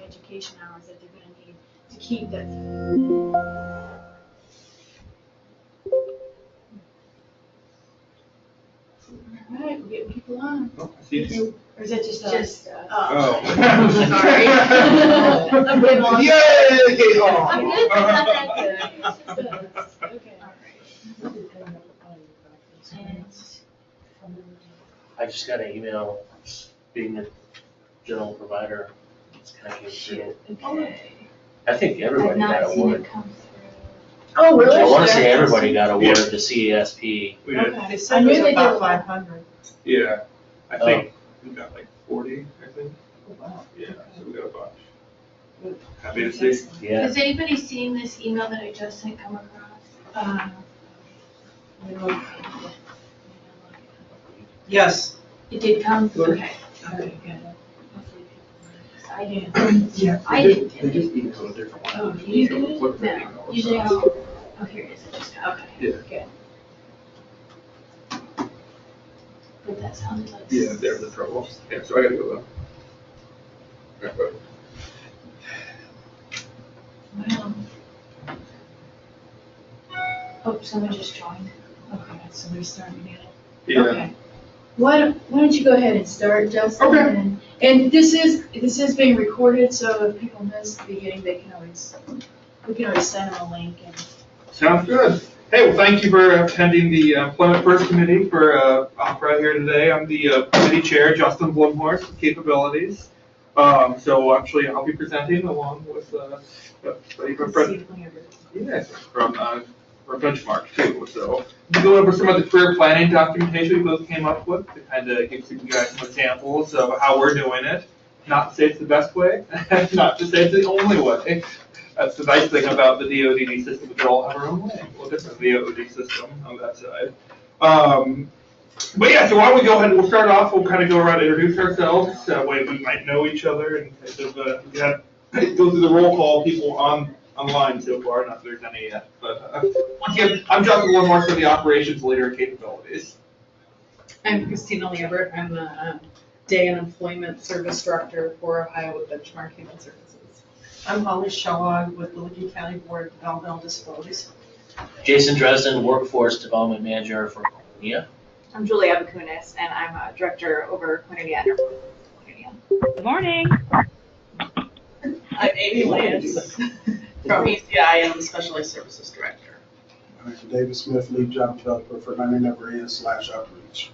education hours that they're gonna need to keep that. All right, we're getting people on. Oh, I see you. Or is that just us? Just us. Oh. Sorry. I'm getting lost. Yay! Oh. I'm good, but not that good. It's just us. Okay. I just got an email, being a general provider, it's kind of came through. Okay. I think everybody got I've not seen awarded. it come through. Oh, really? I want to say everybody got awarded the CESP. We did. Okay. They said it was about 500. Yeah, I think we got like 40, I think. Oh, wow. Yeah, so we got a bunch. Happy to see. Yeah. Has anybody seen this email that I just sent come across? Yes. It did come? Good. Okay. Okay, good. I didn't. Yeah. I didn't get They it. just emailed a different one. Oh, you did it? Flip that No. email Usually across. I'll, oh, here it is. I just got it. Yeah. Good. But that sounded like. Yeah, there's the trouble. Yeah, so I gotta go though. Okay. Wow. Oh, someone just joined. Okay, somebody's starting again. Yeah. Okay. Why don't you go ahead and start, Justin? Okay. And this is being recorded, so if people miss the beginning, we can always send them a link and. Sounds good. Hey, well, thank you for attending the Employment First Committee for OPRA here today. I'm the committee chair, Justin Blumhorst, with Capabilities. So actually, I'll be presenting along with a friend. Yes, from Benchmark too. So we'll go over some of the career planning documentation we both came up with to kind of give you guys some examples of how we're doing it. Not to say it's the best way, not to say it's the only way. That's the nice thing about the DODD system, we all have our own way, a little different DOD system on that side. But yeah, so why don't we go ahead and we'll start off, we'll kind of go around and introduce ourselves, that way we might know each other and kind of go through the roll call people online so far, not that there's any yet. But once again, I'm Justin Blumhorst, the operations leader at Capabilities. I'm Christina Lambert. I'm the Day and Employment Service Director for Ohio Benchmark Human Services. I'm Holly Shellog with the Licking County Board of Developmental Disabilities. Jason Dresden, Workforce Development Manager for Koinonia. I'm Julia Bakunis, and I'm a director over Koinonia. Good morning. I'm Amy Lance from ECI. I'm the Specialized Services Director. I'm David Smith, lead job developer for 99/outreach.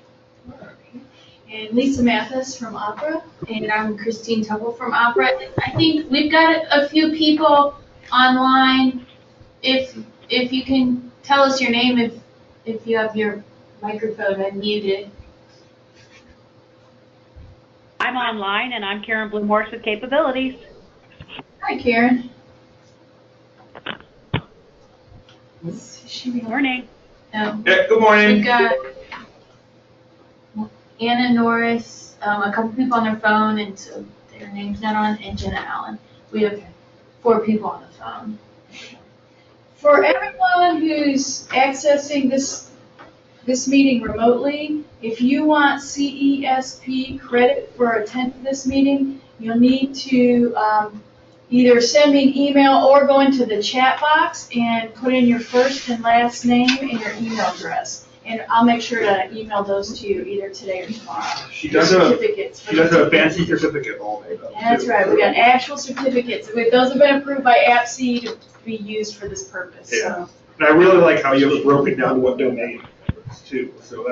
And Lisa Mathis from OPRA. And I'm Christine Temple from OPRA. I think we've got a few people online. If you can tell us your name, if you have your microphone unmuted. I'm online and I'm Karen Blumhorst with Capabilities. Hi, Karen. Good morning. Yeah, good morning. We've got Anna Norris, a couple people on their phone, and so their name's not on, and Jenna Allen. We have 4 people on the phone. For everyone who's accessing this meeting remotely, if you want CESP credit for attending this meeting, you'll need to either send me an email or go into the chat box and put in your first and last name and your email address. And I'll make sure to email those to you either today or tomorrow. She does have Certificates. a fancy certificate all made up. That's too. right, we got actual certificates. Those have been approved by APC to be used for this purpose, Yeah. so. And I really like how you have it broken down to what domain too, so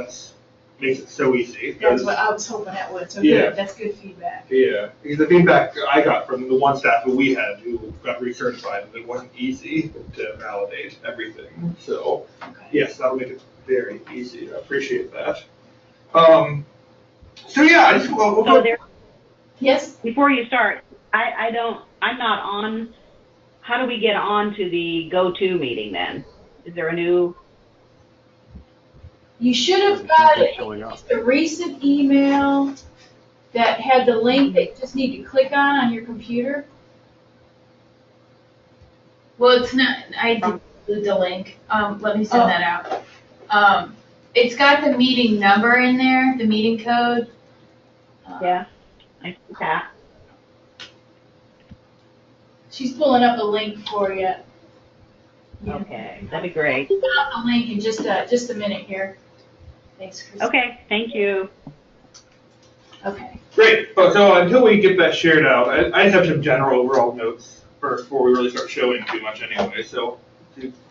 makes it so easy. That's what I was hoping that would, so Yeah. good, that's good feedback. Yeah, because the feedback I got from the one staff who we had who got recertified, it wasn't easy to validate everything. So, Okay. yes, that'll make it very easy. I appreciate that. So yeah, I just we'll So go. there, Yes? before you start, I'm not on. How do we get on to the go-to meeting then? Is there a new? You should have got a recent email that had the link that you just need to click on your computer. Well, it's not, I did the link. Let me send that out. It's got the meeting number in there, the meeting code. Yeah, I see that. She's pulling up a link for you. Okay, that'd be great. I'll put up the link in just a minute here. Thanks, Chris. Okay, thank you. Okay. Great. So until we get that shared out, I just have some general overall notes first before we really start showing too much anyway. So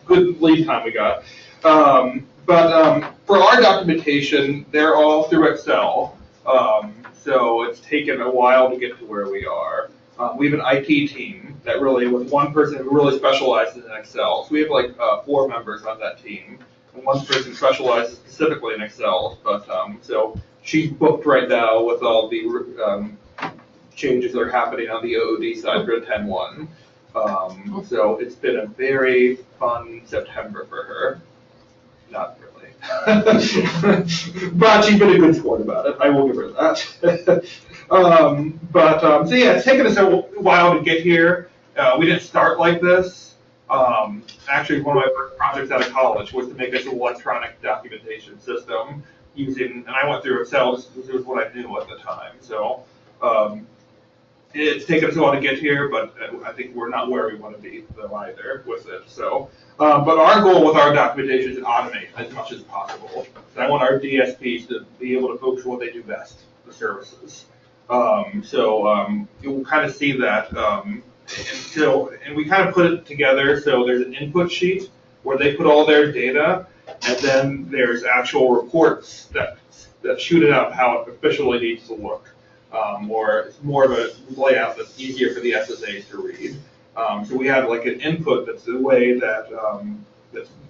good lead time we got. But for our documentation, they're all through Excel. So it's taken a while to get to where we are. We have an IT team that really, with one person who really specializes in Excel. So we have like 4 members on that team. And one person specializes specifically in Excel. But so she's booked right now with all the changes that are happening on the OOD side for 10-1. So it's been a very fun September for her. Not really. But she's been a good sport about it. I will give her that. So yeah, it's taken us a while to get here. We didn't start like this. Actually, one of my first projects out of college was to make this electronic documentation system using, and I went through Excel because it was what I knew at the time. So it's taken us a while to get here, but I think we're not where we want to be though either with it. So, but our goal with our documentation is to automate as much as possible. So I want our DSPs to be able to focus on what they do best, the services. You'll kind of see that. And we kind of put it together. So there's an input sheet where they put all their data, and then there's actual reports that shoot it out how it officially needs to look. Or it's more of a layout that's easier for the SSAs to read. So we have like an input that's the way that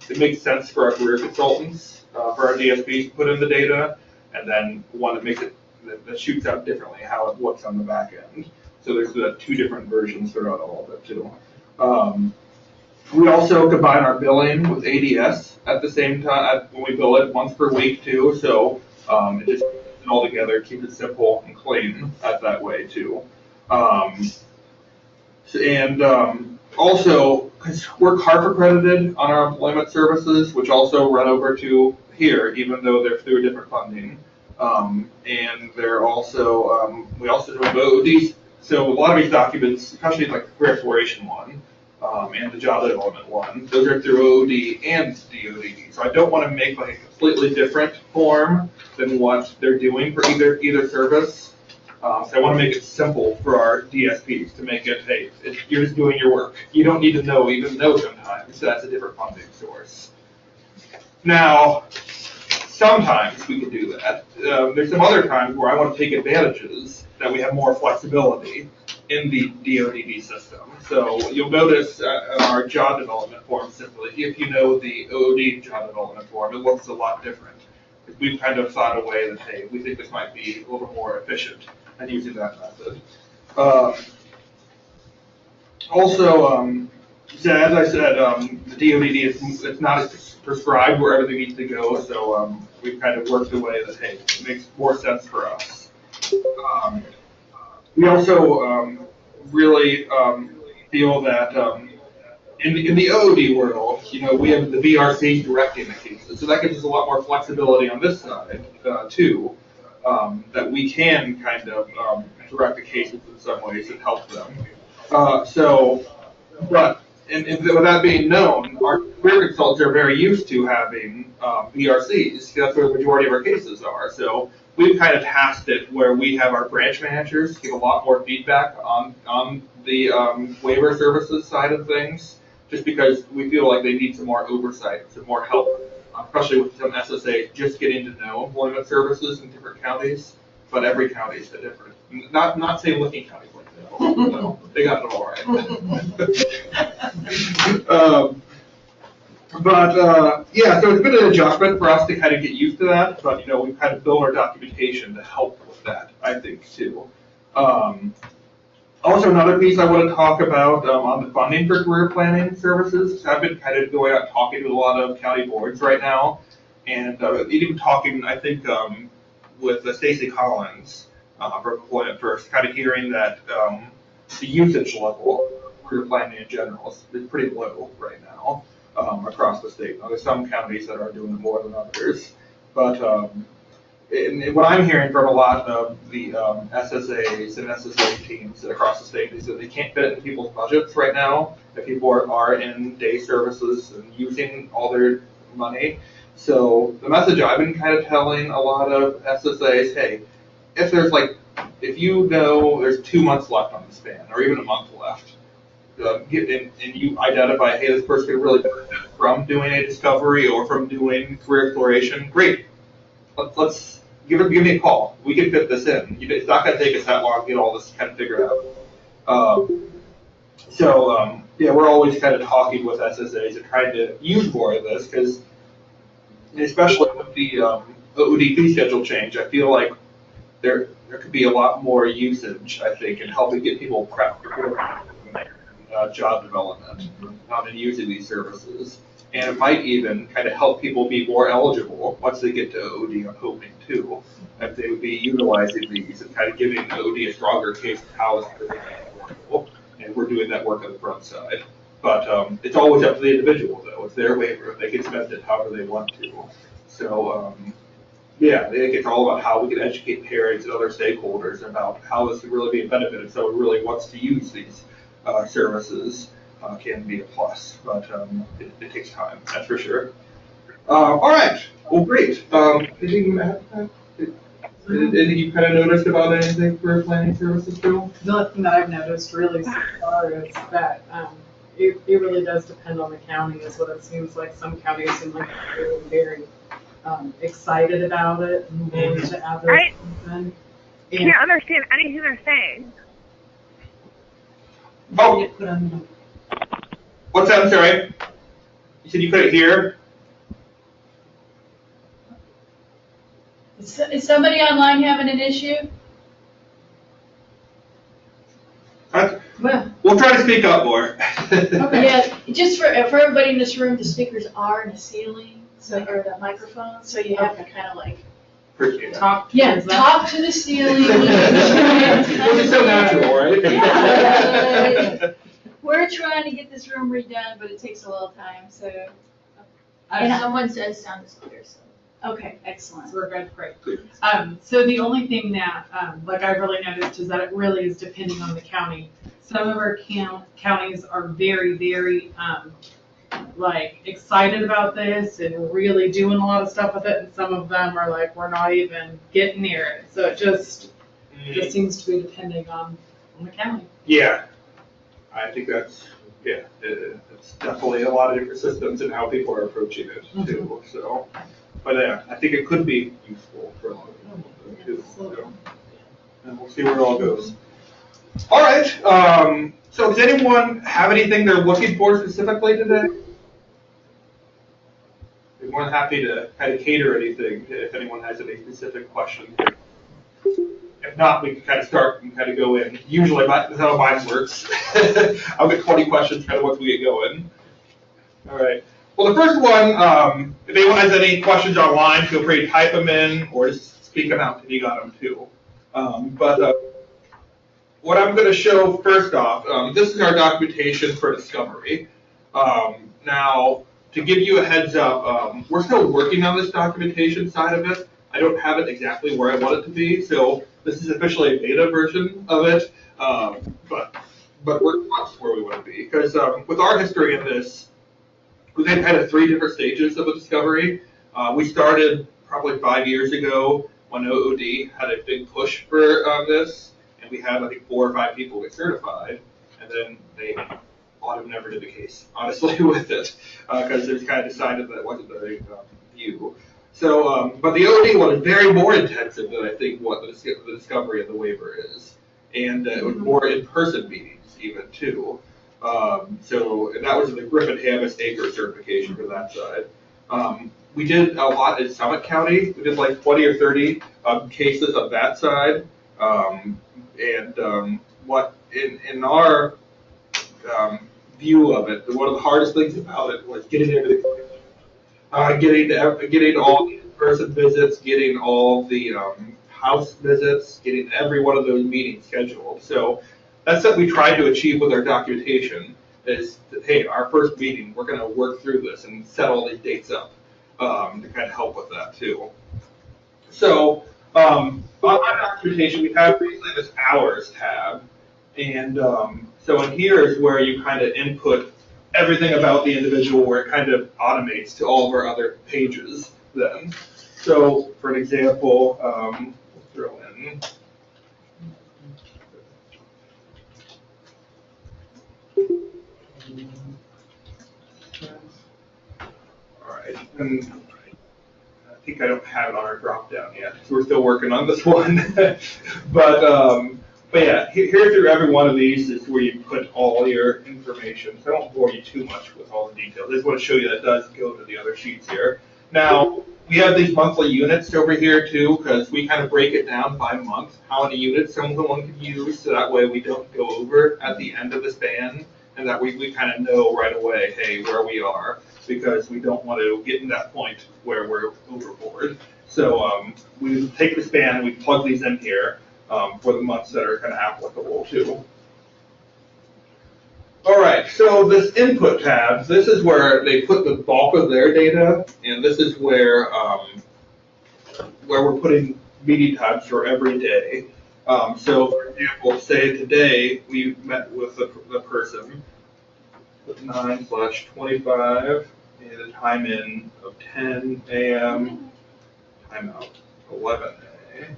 it makes sense for our career consultants, for our DSPs to put in the data, and then one that makes it that shoots out differently how it looks on the back end. So there's 2 different versions throughout all of it too. We also combine our billing with ADS at the same time when we bill it once per week too. So it just it all together, keep it simple and clean that way too. Also, because we're CARF accredited on our employment services, which also run over to here, even though they're through a different funding. And they're also, we also do OODs. So a lot of these documents, especially like the career exploration one, and the job development one, those are through OOD and DOD. So I don't want to make like a completely different form than what they're doing for either service. So I want to make it simple for our DSPs to make it, hey, you're just doing your work. You don't need to even know sometimes that's a different funding source. Now, sometimes we can do that. There's some other times where I want to take advantages that we have more flexibility in the DODD system. So you'll notice on our job development form simply, if you know the OOD job development form, it looks a lot different. We've kind of thought a way that, hey, we think this might be a little more efficient and using that method. So as I said, the DODD it's not as prescribed where everything needs to go. So we've kind of worked a way that, hey, it makes more sense for us. We also really feel that in the OOD world, we have the VRC directing the cases, so that gives us a lot more flexibility on this side too. That we can kind of direct the cases in some ways and help them. But with that being known, our career consultants are very used to having VRCs. That's where the majority of our cases are. So we've kind of tasked it where we have our branch managers give a lot more feedback on the waiver services side of things, just because we feel like they need some more oversight, some more help, especially with some SSA just getting to know employment services in different counties. But every county is different. Not saying Licking County's like that. No, they got it all right. Yeah, so it's been an adjustment for us to kind of get used to that, but we've kind of built our documentation to help with that, I think, too. Also, another piece I want to talk about on the funding for career planning services. I've been kind of going out talking to a lot of county boards right now, and even talking, I think, with Stacey Collins from Employment First, kind of hearing that the usage level of career planning in general is pretty low right now across the state. Now, there's some counties that are doing it more than others, but and what I'm hearing from a lot of the SSAs and SSA teams across the state is that they can't fit it in people's budgets right now, if people are in day services and using all their money. So the message I've been kind of telling a lot of SSAs, hey, if you know there's 2 months left on the span, or even a month left, and you identify, hey, this person could really benefit from doing a discovery or from doing career exploration, great. Let's give me a call. We can fit this in. It's not going to take us that long to get all this kind of figured out. Yeah, we're always kind of talking with SSAs and trying to use more of this because, especially with the ODP schedule change, I feel like there could be a lot more usage, I think, in helping get people prepped for job development and using these services. And it might even kind of help people be more eligible once they get to OD, I'm hoping too, that they would be utilizing these and kind of giving OD a stronger case of how it's affordable. And we're doing that work on the front side. But it's always up to the individual though. It's their waiver. They can spend it however they want to. So yeah, I think it's all about how we can educate parents and other stakeholders about how this could really be a benefit if someone really wants to use these services. Can be a plus, but it takes time, that's for sure. All right, well, great. Anything you kind of noticed about anything for planning services, Bill? The only thing that I've noticed really so far is that it really does depend on the county, is what it seems like. Some counties seem like they're very excited about it and willing to add those things in. Can't understand anything they're saying. Oh, what's that? I'm sorry. You said you couldn't hear? Is somebody online having an issue? Well, we'll try to speak up more. okay. Yeah, just for everybody in this room, the speakers are in the ceiling, or the microphone, so you have to kind of like talk. Yeah, talk to the ceiling. Which is so natural, right? Yeah. We're trying to get this room redone, but it takes a little time, so. And someone says sound is clear, so. Okay, excellent. So we're good, great. So the only thing that, like I've really noticed is that it really is depending on the county. Some of our counties are very, very, like excited about this and really doing a lot of stuff with it, and some of them are like, we're not even getting near it. So it just seems to be depending on the county. Yeah, I think that's, it's definitely a lot of different systems and how people are approaching it too, so. But I think it could be useful for a lot of people too, so. And we'll see where it all goes. All right, so does anyone have anything they're looking for specifically today? We're more than happy to kind of cater anything if anyone has any specific questions. If not, we can kind of start and kind of go in. Usually that's how mine works. I'll get 20 questions kind of once we get going. All right. Well, the first one, if anyone has any questions online, feel free to type them in or just speak them out if you got them too. What I'm going to show first off, this is our documentation for discovery. Now, to give you a heads up, we're still working on this documentation side of it. I don't have it exactly where I want it to be, so this is officially a beta version of it, but we're close where we want to be. Because with our history in this, we've had kind of 3 different stages of a discovery. We started probably 5 years ago when OOD had a big push for this, and we had, I think, 4 or 5 people get certified, and then a lot of them never did the case, honestly, with it, because they kind of decided that it wasn't the view. So, but the OD one is very more intensive than I think what the discovery of the waiver is, and it was more in-person meetings even too. And that was the Griffin-Hammond-Acre certification for that side. We did a lot in Summit County. We did like 20 or 30 cases on that side, what in our view of it, one of the hardest things about it was getting everything. Getting all the in-person visits, getting all the house visits, getting every one of those meetings scheduled. So that's what we tried to achieve with our documentation is that, hey, our first meeting, we're going to work through this and set all these dates up to kind of help with that too. So on documentation, we have basically this hours tab. And so in here is where you kind of input everything about the individual, where it kind of automates to all of our other pages then. So for an example, we'll throw in. All right, and I think I don't have it on our drop down yet, so we're still working on this one. But yeah, here through every one of these is where you put all your information. So I won't bore you too much with all the details. I just want to show you that does go to the other sheets here. Now, we have these monthly units over here too, because we kind of break it down by month, how many units someone can use, so that way we don't go over at the end of the span, and that we kind of know right away, hey, where we are, because we don't want to get in that point where we're overboard. So we take the span and we plug these in here for the months that are kind of applicable too. All right, so this input tab, this is where they put the bulk of their data, and this is where we're putting meeting times for every day. So for example, say today we met with the person with 9/25 and a time in of 10 a.m. time out 11 a.m.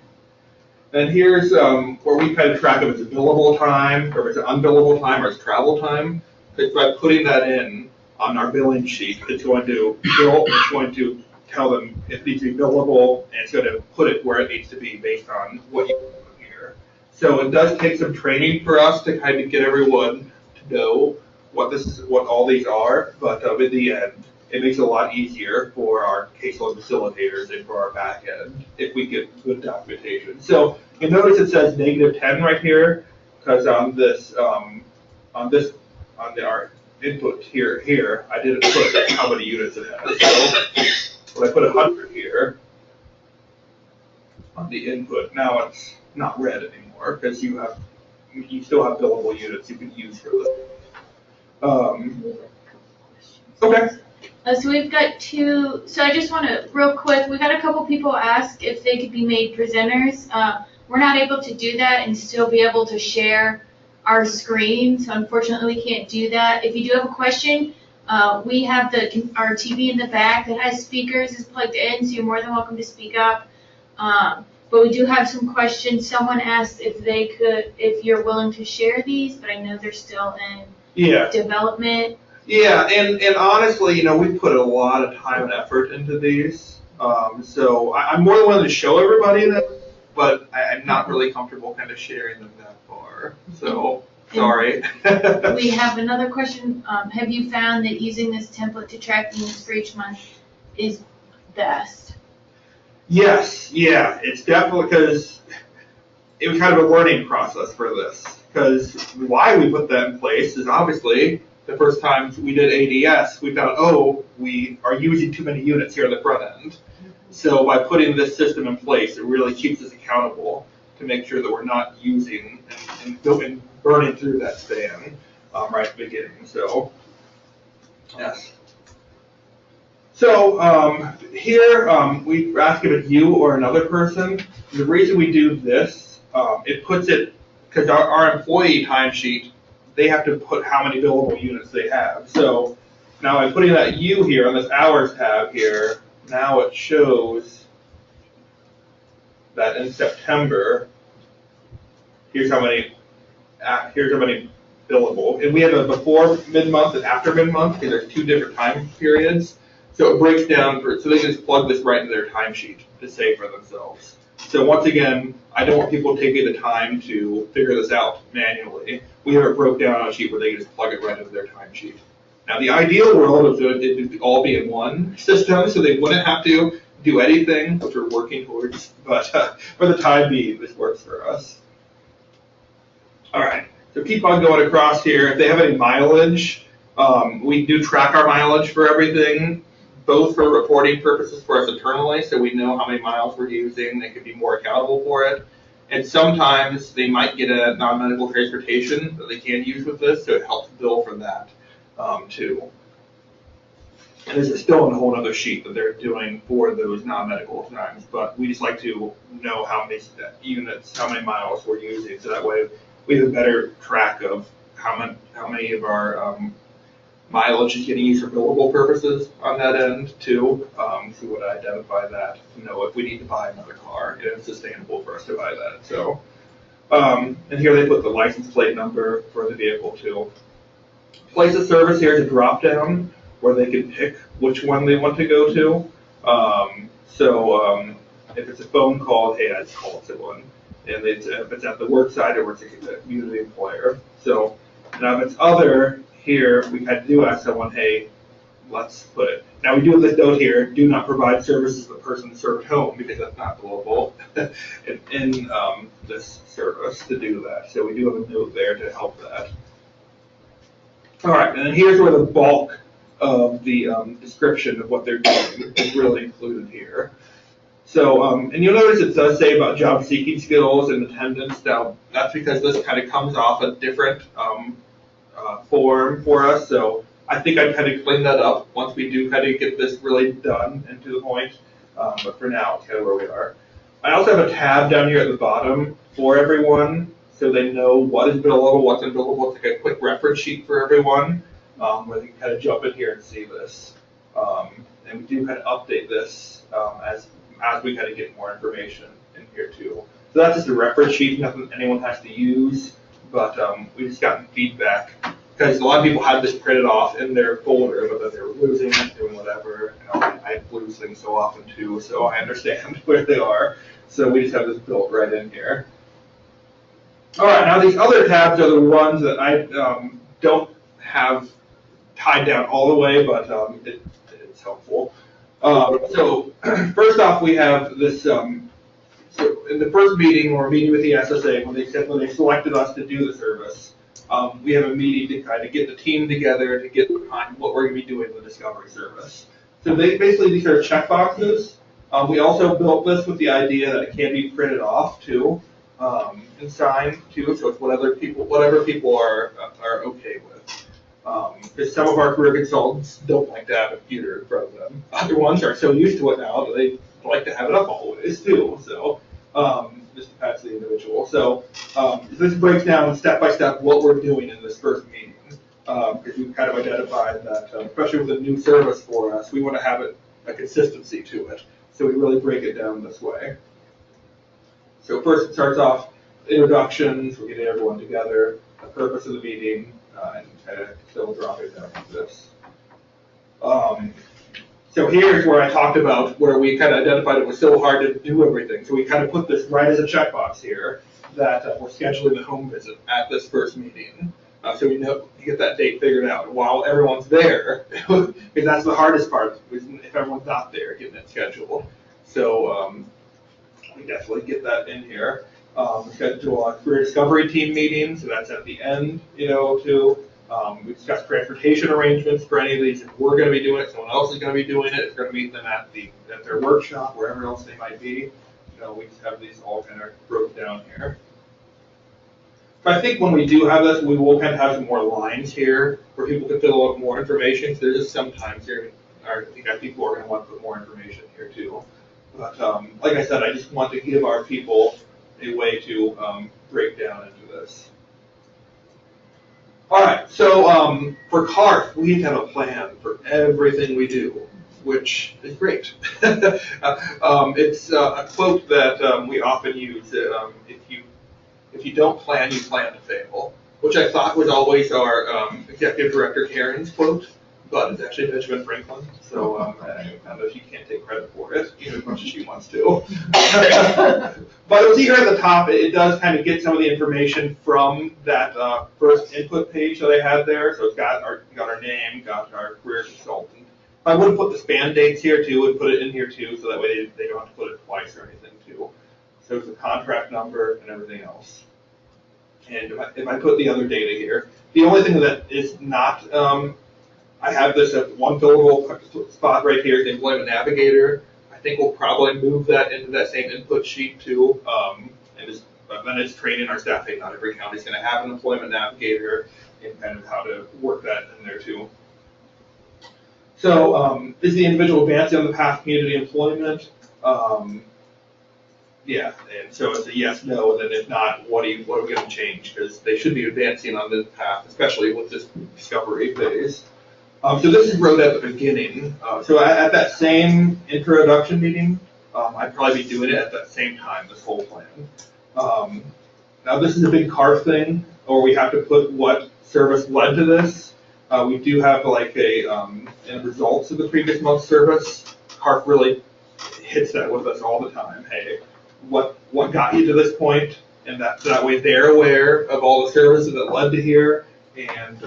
And here's where we kind of track if it's a billable time, or if it's an unbillable time, or it's travel time. It's by putting that in on our billing sheet. It's going to bill, it's going to tell them it needs to be billable, and it's going to put it where it needs to be based on what you put here. So it does take some training for us to kind of get everyone to know what all these are, but in the end, it makes it a lot easier for our caseload facilitators and for our back end if we get good documentation. So you notice it says -10 right here, because on our input here, I didn't put how many units it has. So when I put 100 here on the input, now it's not red anymore because you still have billable units you can use for this. Okay. So we've got so I just want to, real quick, we got a couple people ask if they could be made presenters. We're not able to do that and still be able to share our screen, so unfortunately we can't do that. If you do have a question, we have our TV in the back that has speakers is plugged in, so you're more than welcome to speak up. But we do have some questions. Someone asked if you're willing to share these, but I know they're still in development. Yeah, and honestly, we put a lot of time and effort into these. So I'm more than willing to show everybody that, but I'm not really comfortable kind of sharing them that far. So, sorry. We have another question. Have you found that using this template to track units for each month is best? Yes, yeah, it's definitely, because it was kind of a learning process for this. Because why we put that in place is obviously the first time we did ADS, we found, we are using too many units here on the front end. So by putting this system in place, it really keeps us accountable to make sure that we're not using and burning through that span right at the beginning. So, yes. So here we ask if it's you or another person. The reason we do this, it puts it, because our employee timesheet, they have to put how many billable units they have. So now by putting that you here on this hours tab here, now it shows that in September, here's how many billable. And we have a before mid-month and after mid-month, because there's 2 different time periods. So it breaks down, so they can just plug this right into their timesheet to save for themselves. So once again, I don't want people taking the time to figure this out manually. We have it broke down on a sheet where they can just plug it right into their timesheet. Now the ideal world is that it would all be in one system, so they wouldn't have to do anything, which we're working towards, but for the time being, this works for us. All right, so keep on going across here. If they have any mileage, we do track our mileage for everything, both for reporting purposes for us internally, so we know how many miles we're using. They can be more accountable for it. And sometimes they might get a non-medical transportation that they can use with this, so it helps bill for that too. And there's still a whole other sheet that they're doing for those non-medical times, but we just like to know how many units, how many miles we're using, so that way we have a better track of how many of our mileage is getting used for billable purposes on that end too. So we would identify that to know if we need to buy another car, and it's sustainable for us to buy that. So, and here they put the license plate number for the vehicle too. Place of service here is a drop down where they can pick which one they want to go to. If it's a phone call, hey, I just call someone. And if it's at the work site, or it's a community employer. So now if it's other, here we had to do ask someone, hey, let's put it. Now we do have this note here, do not provide services to the person served home, because that's not billable in this service to do that. So we do have a note there to help that. All right, and then here's where the bulk of the description of what they're doing is really included here. So, and you'll notice it does say about job seeking skills and attendance. Now, that's because this kind of comes off a different form for us. So I think I'd kind of clean that up once we do kind of get this really done and to the point. But for now, it's kind of where we are. I also have a tab down here at the bottom for everyone, so they know what is billable, what's unbillable. It's like a quick reference sheet for everyone, where they can kind of jump in here and see this. And we do kind of update this as we kind of get more information in here too. So that's just a reference sheet, nothing anyone has to use, but we just gotten feedback because a lot of people had this printed off in their folder, but then they were losing it, doing whatever. You know, I lose things so often too, so I understand where they are. So we just have this built right in here. All right, now these other tabs are the ones that I don't have tied down all the way, but it's helpful. So first off, we have this. So in the first meeting, when we're meeting with the SSA, when they selected us to do the service, we have a meeting to kind of get the team together to get behind what we're going to be doing with the discovery service. So basically, these are checkboxes. We also built this with the idea that it can be printed off too, and signed too. So it's whatever people are okay with. Because some of our career consultants don't like to have a computer in front of them. Other ones are so used to it now that they like to have it up always too. So just depends on the individual. So this breaks down step by step what we're doing in this first meeting. Because we've kind of identified that, especially with a new service for us, we want to have a consistency to it. So we really break it down this way. So first it starts off introductions, we're getting everyone together, the purpose of the meeting, and kind of still dropping down like this. So here's where I talked about where we kind of identified it was so hard to do everything. So we kind of put this right as a checkbox here that we're scheduling the home visit at this first meeting. So we know to get that date figured out while everyone's there, because that's the hardest part, if everyone's not there, getting it scheduled. So we definitely get that in here. Schedule a career discovery team meeting, so that's at the end, too. We discuss transportation arrangements for any of these. If we're going to be doing it, someone else is going to be doing it. It's going to meet them at their workshop, wherever else they might be. We just have these all kind of broke down here. So I think when we do have this, we will kind of have some more lines here where people can fill out more information. So there's just sometimes here, I think people are going to want to put more information here too. But like I said, I just want to give our people a way to break down into this. All right, so for CARF, we have a plan for everything we do, which is great. It's a quote that we often use. If you don't plan, you plan to fail, which I thought was always our executive director Karen's quote, but it's actually Benjamin Franklin. So I don't know if you can't take credit for it, even as much as she wants to. But you'll see here at the top, it does kind of get some of the information from that first input page that I had there. So it's got our name, got our career consultant. I would put the span dates here too, and put it in here too, so that way they don't have to put it twice or anything too. So it's the contract number and everything else. And if I put the other data here, the only thing that is not, I have this at one fillable spot right here, the Employment Navigator. I think we'll probably move that into that same input sheet too. But then it's training our staff. Hey, not every county is going to have an Employment Navigator, and kind of how to work that in there too. So, is the individual advancing on the path to community employment? Yeah, and so it's a yes, no, and then if not, what are we gonna change? Because they should be advancing on this path, especially with this discovery phase. So this is wrote at the beginning. So at that same introduction meeting, I'd probably be doing it at that same time, this whole plan. Now this is a big CARF thing, or we have to put what service led to this. We do have like in results of the previous month's service. CARF really hits that with us all the time. Hey, what got you to this point? And that way they're aware of all the services that led to here, and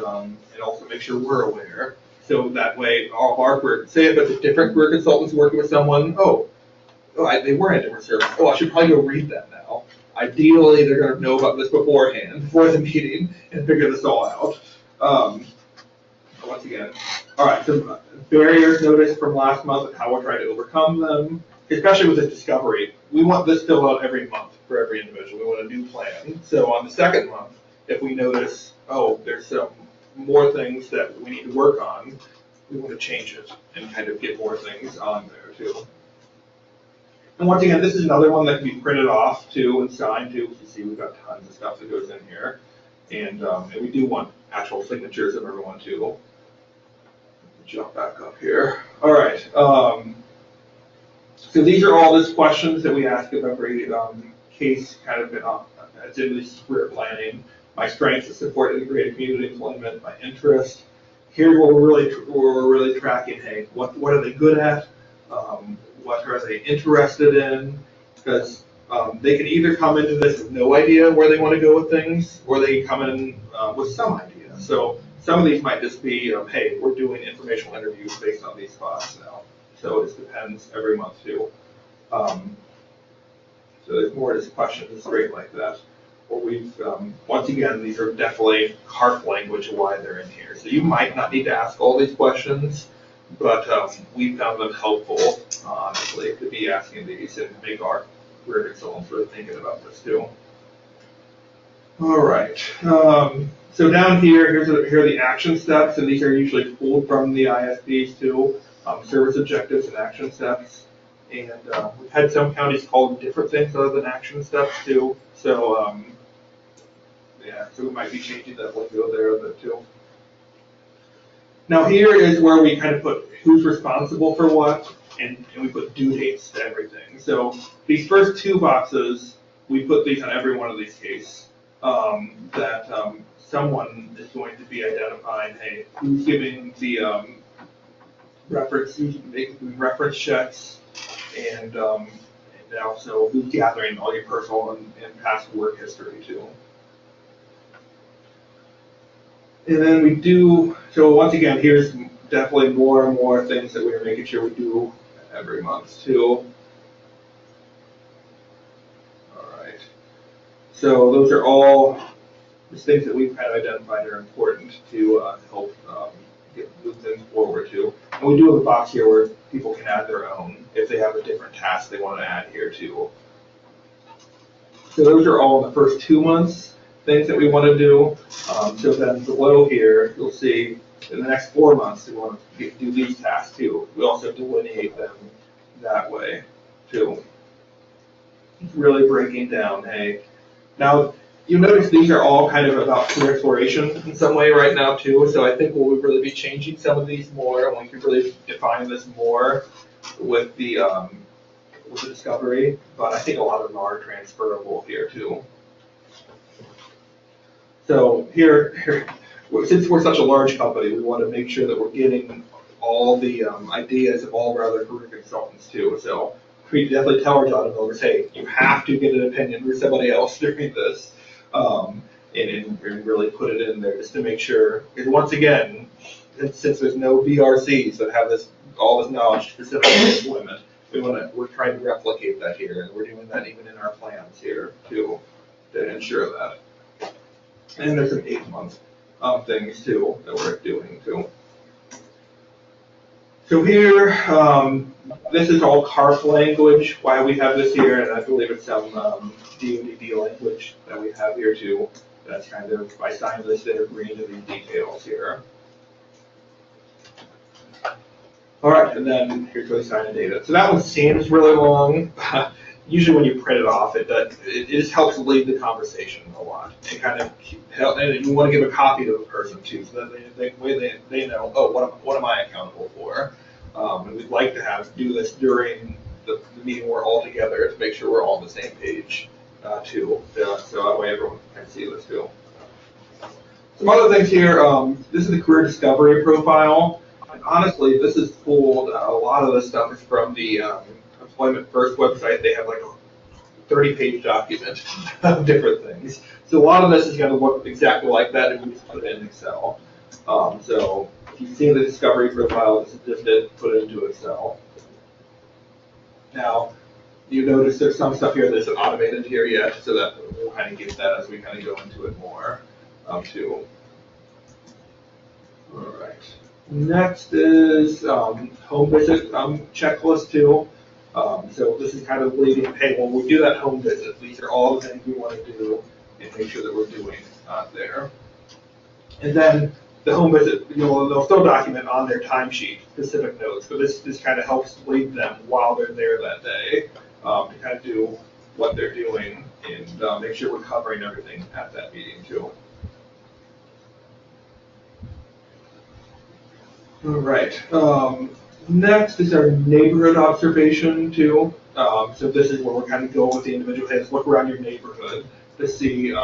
also make sure we're aware. So that way all of our career, say if it's a different career consultants working with someone, they were in a different service. I should probably go read that now. Ideally, they're going to know about this beforehand, before the meeting, and figure this all out. Once again, all right, so barriers noticed from last month and how we're trying to overcome them, especially with this discovery. We want this filled out every month for every individual. We want a new plan. So on the second month, if we notice, there's some more things that we need to work on, we want to change it and kind of get more things on there too. And once again, this is another one that can be printed off too and signed too. You see, we've got tons of stuff that goes in here. And we do want actual signatures of everyone too. Jump back up here. All right. So these are all just questions that we ask of every case kind of as in this career planning. My strengths to support integrated community employment, my interest. Here's what we're really tracking. Hey, what are they good at? What are they interested in? Because they can either come into this with no idea where they want to go with things, or they come in with some idea. So some of these might just be, hey, we're doing informational interviews based on these spots now. So it depends every month too. So there's more just questions straight like that. Or we've, once again, these are definitely CARF language of why they're in here. So you might not need to ask all these questions, but we found them helpful, honestly, to be asking these and make our career consultants really thinking about this too. All right. So down here, here are the action steps, and these are usually pulled from the ISPs too. Service objectives and action steps. And we've had some counties call them different things other than action steps too. So so we might be changing that lingo there a bit too. Now here is where we kind of put who's responsible for what, and we put due dates to everything. So these first two boxes, we put these on every one of these cases. That someone is going to be identifying, hey, who's giving the reference, who's making reference checks, and also who's gathering all your personal and past work history too. And then we do, so once again, here's definitely more and more things that we're making sure we do every month too. All right. So those are all the things that we've kind of identified are important to help move things forward too. And we do have a box here where people can add their own if they have a different task they want to add here too. So those are all in the first 2 months, things that we want to do. So then below here, you'll see in the next 4 months, we want to do these tasks too. We also delineate them that way too. It's really breaking down, hey. Now, you'll notice these are all kind of about career exploration in some way right now too, so I think we'll really be changing some of these more, and we can really define this more with the discovery, but I think a lot of them are transferable here too. So here, since we're such a large company, we want to make sure that we're getting all the ideas of all of our other career consultants too. So we definitely tell our job developers, hey, you have to get an opinion from somebody else during this, and really put it in there just to make sure. Because once again, since there's no BRCs that have all this knowledge specific to employment, we're trying to replicate that here, and we're doing that even in our plans here too, to ensure that. And there's some 8-month things too that we're doing too. So here, this is all CARF language, why we have this here, and I believe it's some DODD language that we have here too. That's kind of, I signed this, they're agreeing to these details here. All right, and then here's where they sign in data. So that one seems really long. Usually when you print it off, it just helps lead the conversation a lot. It kind of help, and you want to give a copy to the person too, so that they know, oh, what am I accountable for? And we'd like to do this during the meeting we're all together to make sure we're all on the same page too. So that way everyone can see this too. Some other things here. This is the career discovery profile. And honestly, this is pulled. A lot of this stuff is from the Employment First website. They have like a 30-page document of different things. So a lot of this is going to look exactly like that, and we just put it in Excel. So if you've seen the discovery profile, this is just it, put it into Excel. Now, you notice there's some stuff here that's not automated here yet, so that we'll kind of get that as we kind of go into it more too. All right. Next is home visit checklist too. So this is kind of leading, hey, when we do that home visit, these are all the things we want to do and make sure that we're doing there. And then the home visit, they'll still document on their timesheet specific notes, but this kind of helps lead them while they're there that day to kind of do what they're doing and make sure we're covering everything at that meeting too. All right. Next is our neighborhood observation too. So this is where we're kind of going with the individual heads, look around your neighborhood to see,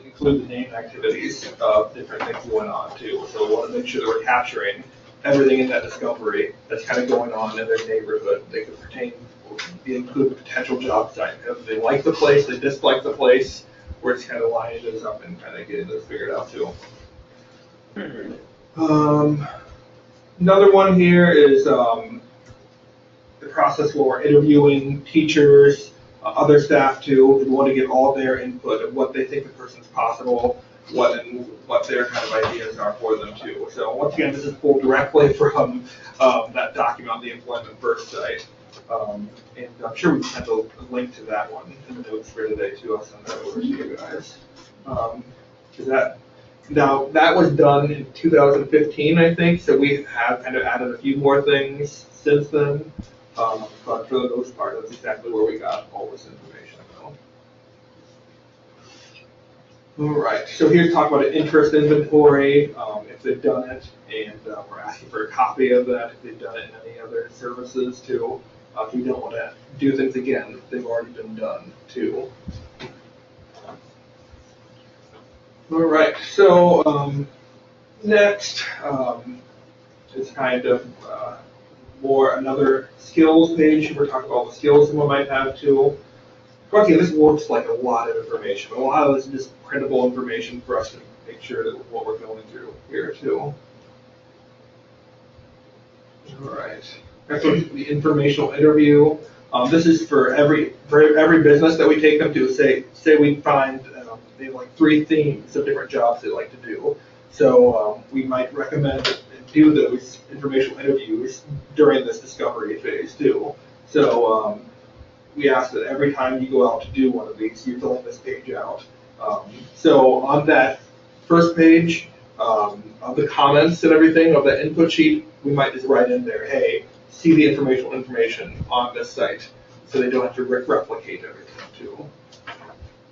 include the name activities of different things going on too. So we want to make sure that we're capturing everything in that discovery that's kind of going on in their neighborhood. They could include potential job site. If they like the place, they dislike the place, we're just kind of lining those up and kind of getting those figured out too. Another one here is the process where we're interviewing teachers, other staff too. We want to get all their input of what they think the person's possible, what their kind of ideas are for them too. So once again, this is pulled directly from that document on the Employment First site. And I'm sure we sent a link to that one in the notes for today too. I'll send that over to you guys. Now, that was done in 2015, I think, so we have kind of added a few more things since then. But for the most part, that's exactly where we got all this information from. All right, so here talk about an interest inventory, if they've done it, and we're asking for a copy of that if they've done it in any other services too. If you don't want to do things again, they've already been done too. All right, so next is kind of more another skills page. We're talking about the skills someone might have too. Once again, this looks like a lot of information. A lot of this is just printable information for us to make sure that what we're going through here too. All right, next one is the informational interview. This is for every business that we take them to. Say we find they have like 3 themes of different jobs they like to do. So we might recommend and do those informational interviews during this discovery phase too. So we ask that every time you go out to do one of these, you're filling this page out. So on that first page of the comments and everything of that input sheet, we might just write in there, hey, see the informational information on this site, so they don't have to replicate everything too.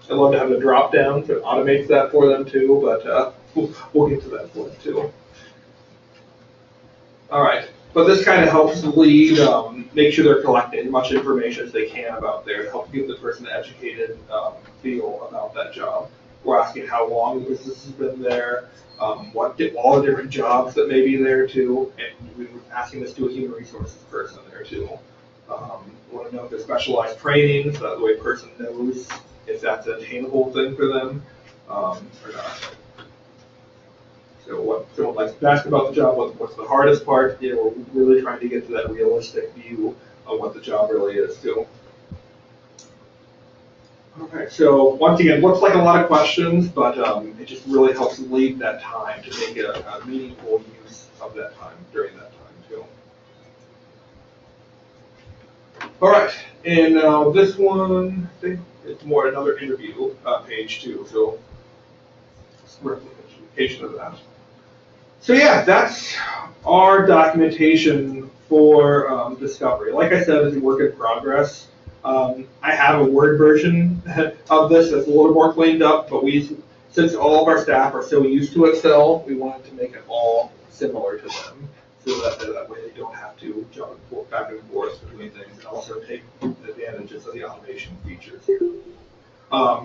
I'd love to have a drop down that automates that for them too, but we'll get to that point too. All right, but this kind of helps lead, make sure they're collecting as much information as they can about there to help give the person an educated feel about that job. We're asking how long the business has been there, all the different jobs that may be there too, and we're asking this to a human resources person there too. We want to know if there's specialized training, so that the way person knows if that's an attainable thing for them or not. So what someone likes to ask about the job, what's the hardest part? We're really trying to get to that realistic view of what the job really is too. Okay, so once again, looks like a lot of questions, but it just really helps lead that time to make a meaningful use of that time during that time too. All right, and this one, I think it's more another interview page too, so it's replication of that. So yeah, that's our documentation for Discovery. Like I said, it's a work in progress. I have a Word version of this that's a little more cleaned up, but since all of our staff are so used to Excel, we wanted to make it all similar to them, so that way they don't have to jump back and forth between things, and also take advantages of the automation features.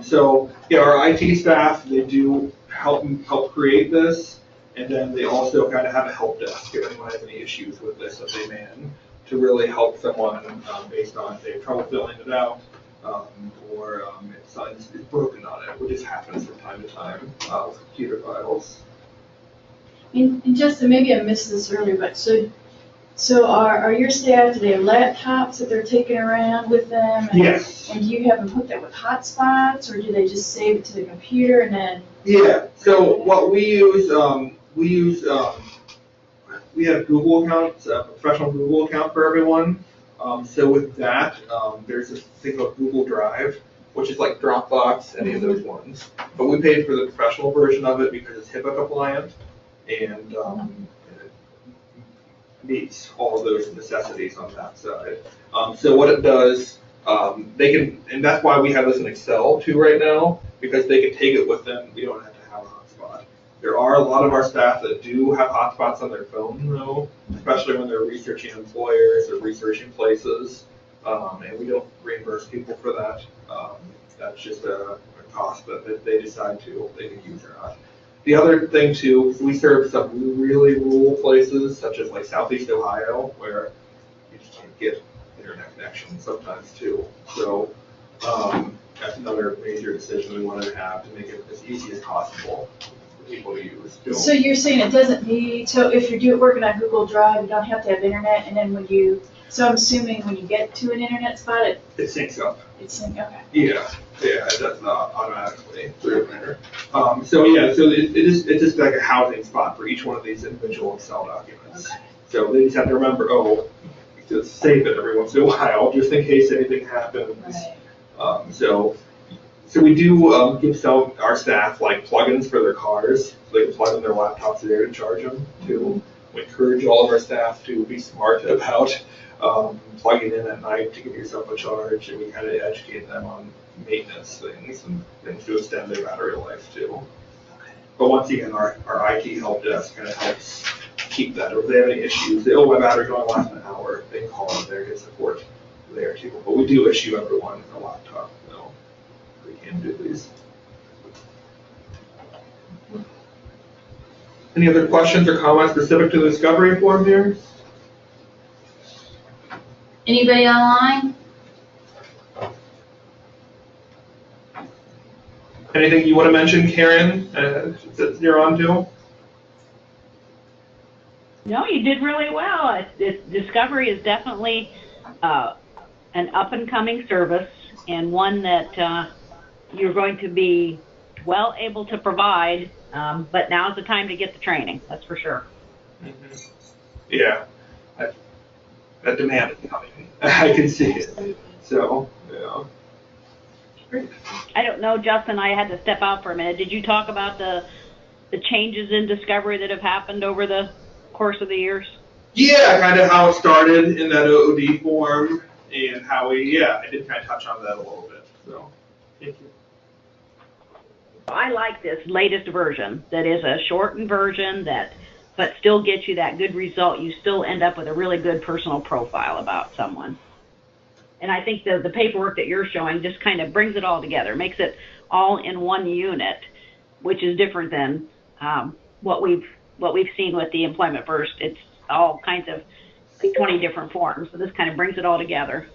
So yeah, our IT staff, they do help create this, and then they also kind of have a help desk if anyone has any issues with this that they man to really help someone based on if they have trouble filling it out or it's broken on it, which just happens from time to time with computer files. And Justin, maybe I missed this earlier, but so are your staff, do they have laptops that they're taking around with them? And, Yes. And do you have them hooked up with hotspots, or do they just save it to the computer and then? Yeah, so what we use, we have Google accounts, a professional Google account for everyone. So with that, there's this thing called Google Drive, which is like Dropbox, any of those ones. But we paid for the professional version of it because it's HIPAA compliant and it meets all of those necessities on that side. So what it does, they can, and that's why we have this in Excel too right now, because they can take it with them. We don't have to have a hotspot. There are a lot of our staff that do have hotspots on their phone though, especially when they're researching employers or researching places, and we don't reimburse people for that. That's just a cost that they decide they can use or not. The other thing too, we serve some really rural places, such as like Southeast Ohio, where you just can't get internet connection sometimes too. So that's another major decision we want to have to make it as easy as possible for people to use. So you're saying it doesn't need, so if you're working on Google Drive, you don't have to have internet, and then so I'm assuming when you get to an internet spot, It syncs up. okay. Yeah, it does not automatically through there. So it's just like a housing spot for each one of these individual Excel documents. Okay. So they just have to remember, just save it every once in a while, just in case anything happens. Right. So we do give some our staff like plugins for their cars, so they can plug in their laptops there to charge them too. We encourage all of our staff to be smart about plugging in at night to give yourself a charge, and we kind of educate them on maintenance things and things to extend their battery life too. Okay. But once again, our IT help desk kind of helps keep that. Or if they have any issues, my battery's only last an hour, they can call in there and get support there too. But we do issue everyone a laptop, so we can do these. Any other questions or comments specific to the discovery form here? Anybody online? Anything you want to mention, Karen, that you're on to? No, you did really well. Discovery is definitely an up-and-coming service, and one that you're going to be well able to provide, but now's the time to get the training, that's for sure. Mm-hmm. Yeah, that demand is coming. I can see it. So, yeah. Great. I don't know, Justin, I had to step out for a minute. Did you talk about the changes in Discovery that have happened over the course of the years? Yeah, kind of how it started in that OOD form and how I did kind of touch on that a little bit. So, thank you. I like this latest version that is a shortened version but still gets you that good result. You still end up with a really good personal profile about someone. And I think the paperwork that you're showing just kind of brings it all together, makes it all in one unit, which is different than what we've seen with the Employment First. It's all kinds of like 20 different forms, so this kind of brings it all together.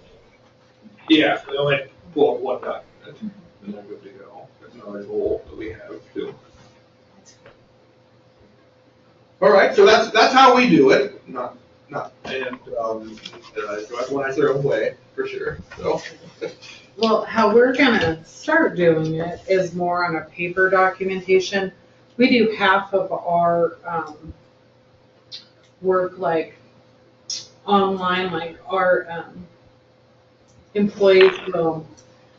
Yeah, so they only pull up one document and they're good to go. That's another goal that we have too. All right, so that's how we do it. So everyone has their own way for sure. So. Well, how we're gonna start doing it is more on a paper documentation. We do half of our work like online, like our employees will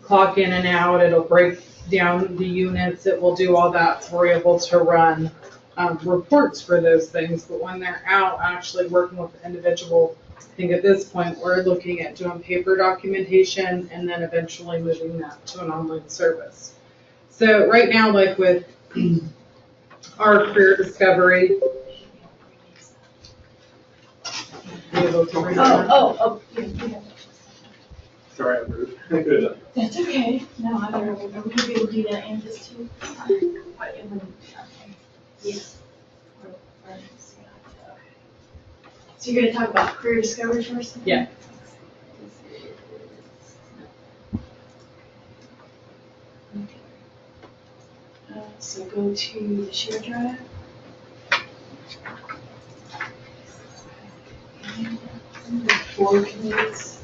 clock in and out. It'll break down the units. It will do all that, so we're able to run reports for those things, but when they're out actually working with the individual, I think at this point, we're looking at doing paper documentation and then eventually moving that to an online service. So right now, like with our career discovery, be able to read that. Yeah. Sorry, I'm rude. That's okay. No, I don't know. We could be able to do that and this too. But it wouldn't, okay. Yes. So you're gonna talk about career discovery first? Yeah. So go to the share drive. And the 4 committees.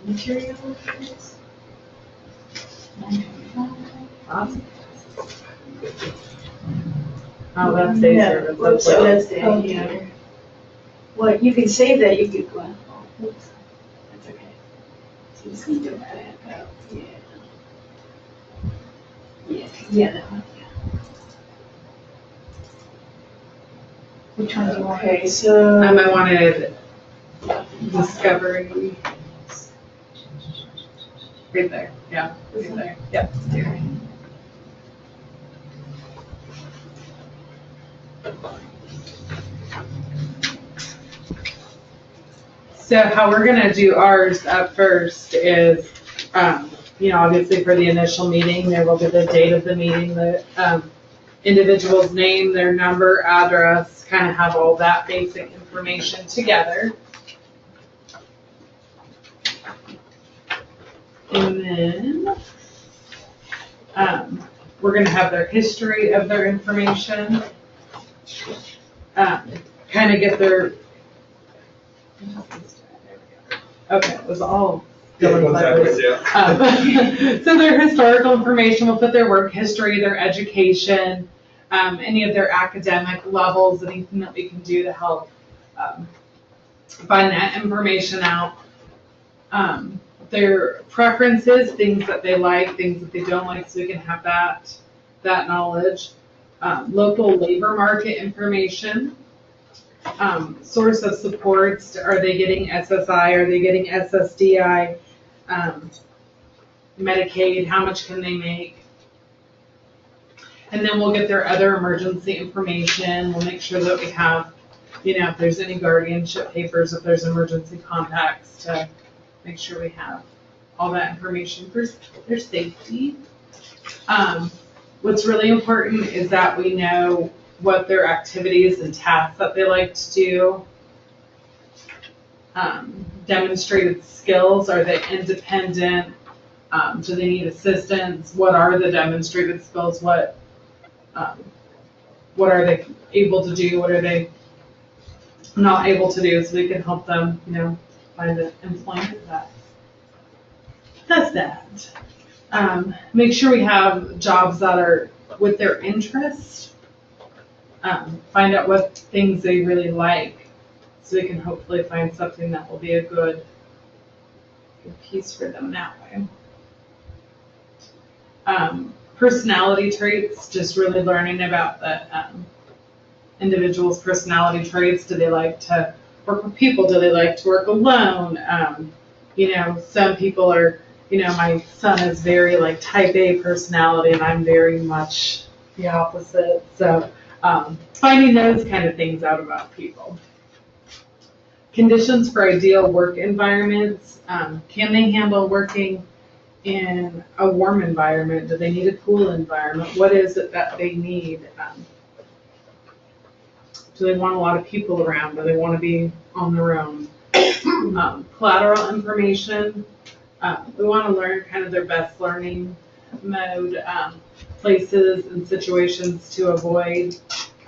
Materials. Awesome. Oh, that's day service. That's So what- that's the idea. Well, you can save that, you could, well, oops, that's okay. So you just need to back up, yeah. Yeah, that one, yeah. Which one do you want? Okay, so. I wanted discovery. Right there, yeah, right there, yep. There. So how we're gonna do ours up first is, obviously for the initial meeting, there will be the date of the meeting, the individual's name, their number, address, kind of have all that basic information together. And then, we're gonna have their history of their information. Kind of get their, okay, it was all going sideways. So their historical information, we'll put their work history, their education, any of their academic levels, anything that we can do to help find that information out. Their preferences, things that they like, things that they don't like, so we can have that knowledge. Local labor market information. Source of supports, are they getting SSI, are they getting SSDI, Medicaid, how much can they make? And then we'll get their other emergency information, we'll make sure that we have, if there's any guardianship papers, if there's emergency contacts, to make sure we have all that information for their safety. What's really important is that we know what their activities and tasks that they like to do. Demonstrated skills, are they independent? Do they need assistance? What are the demonstrated skills? What are they able to do? What are they not able to do? So we can help them, find an employment that does that. Make sure we have jobs that are with their interest. Find out what things they really like, so we can hopefully find something that will be a good piece for them that way. Personality traits, just really learning about the individual's personality traits. Do they like to work with people? Do they like to work alone? Some people are, my son is very like type A personality, and I'm very much the opposite. So finding those kind of things out about people. Conditions for ideal work environments. Can they handle working in a warm environment? Do they need a cool environment? What is it that they need? Do they want a lot of people around? Do they want to be on their own? Collateral information. We want to learn kind of their best learning mode, places and situations to avoid.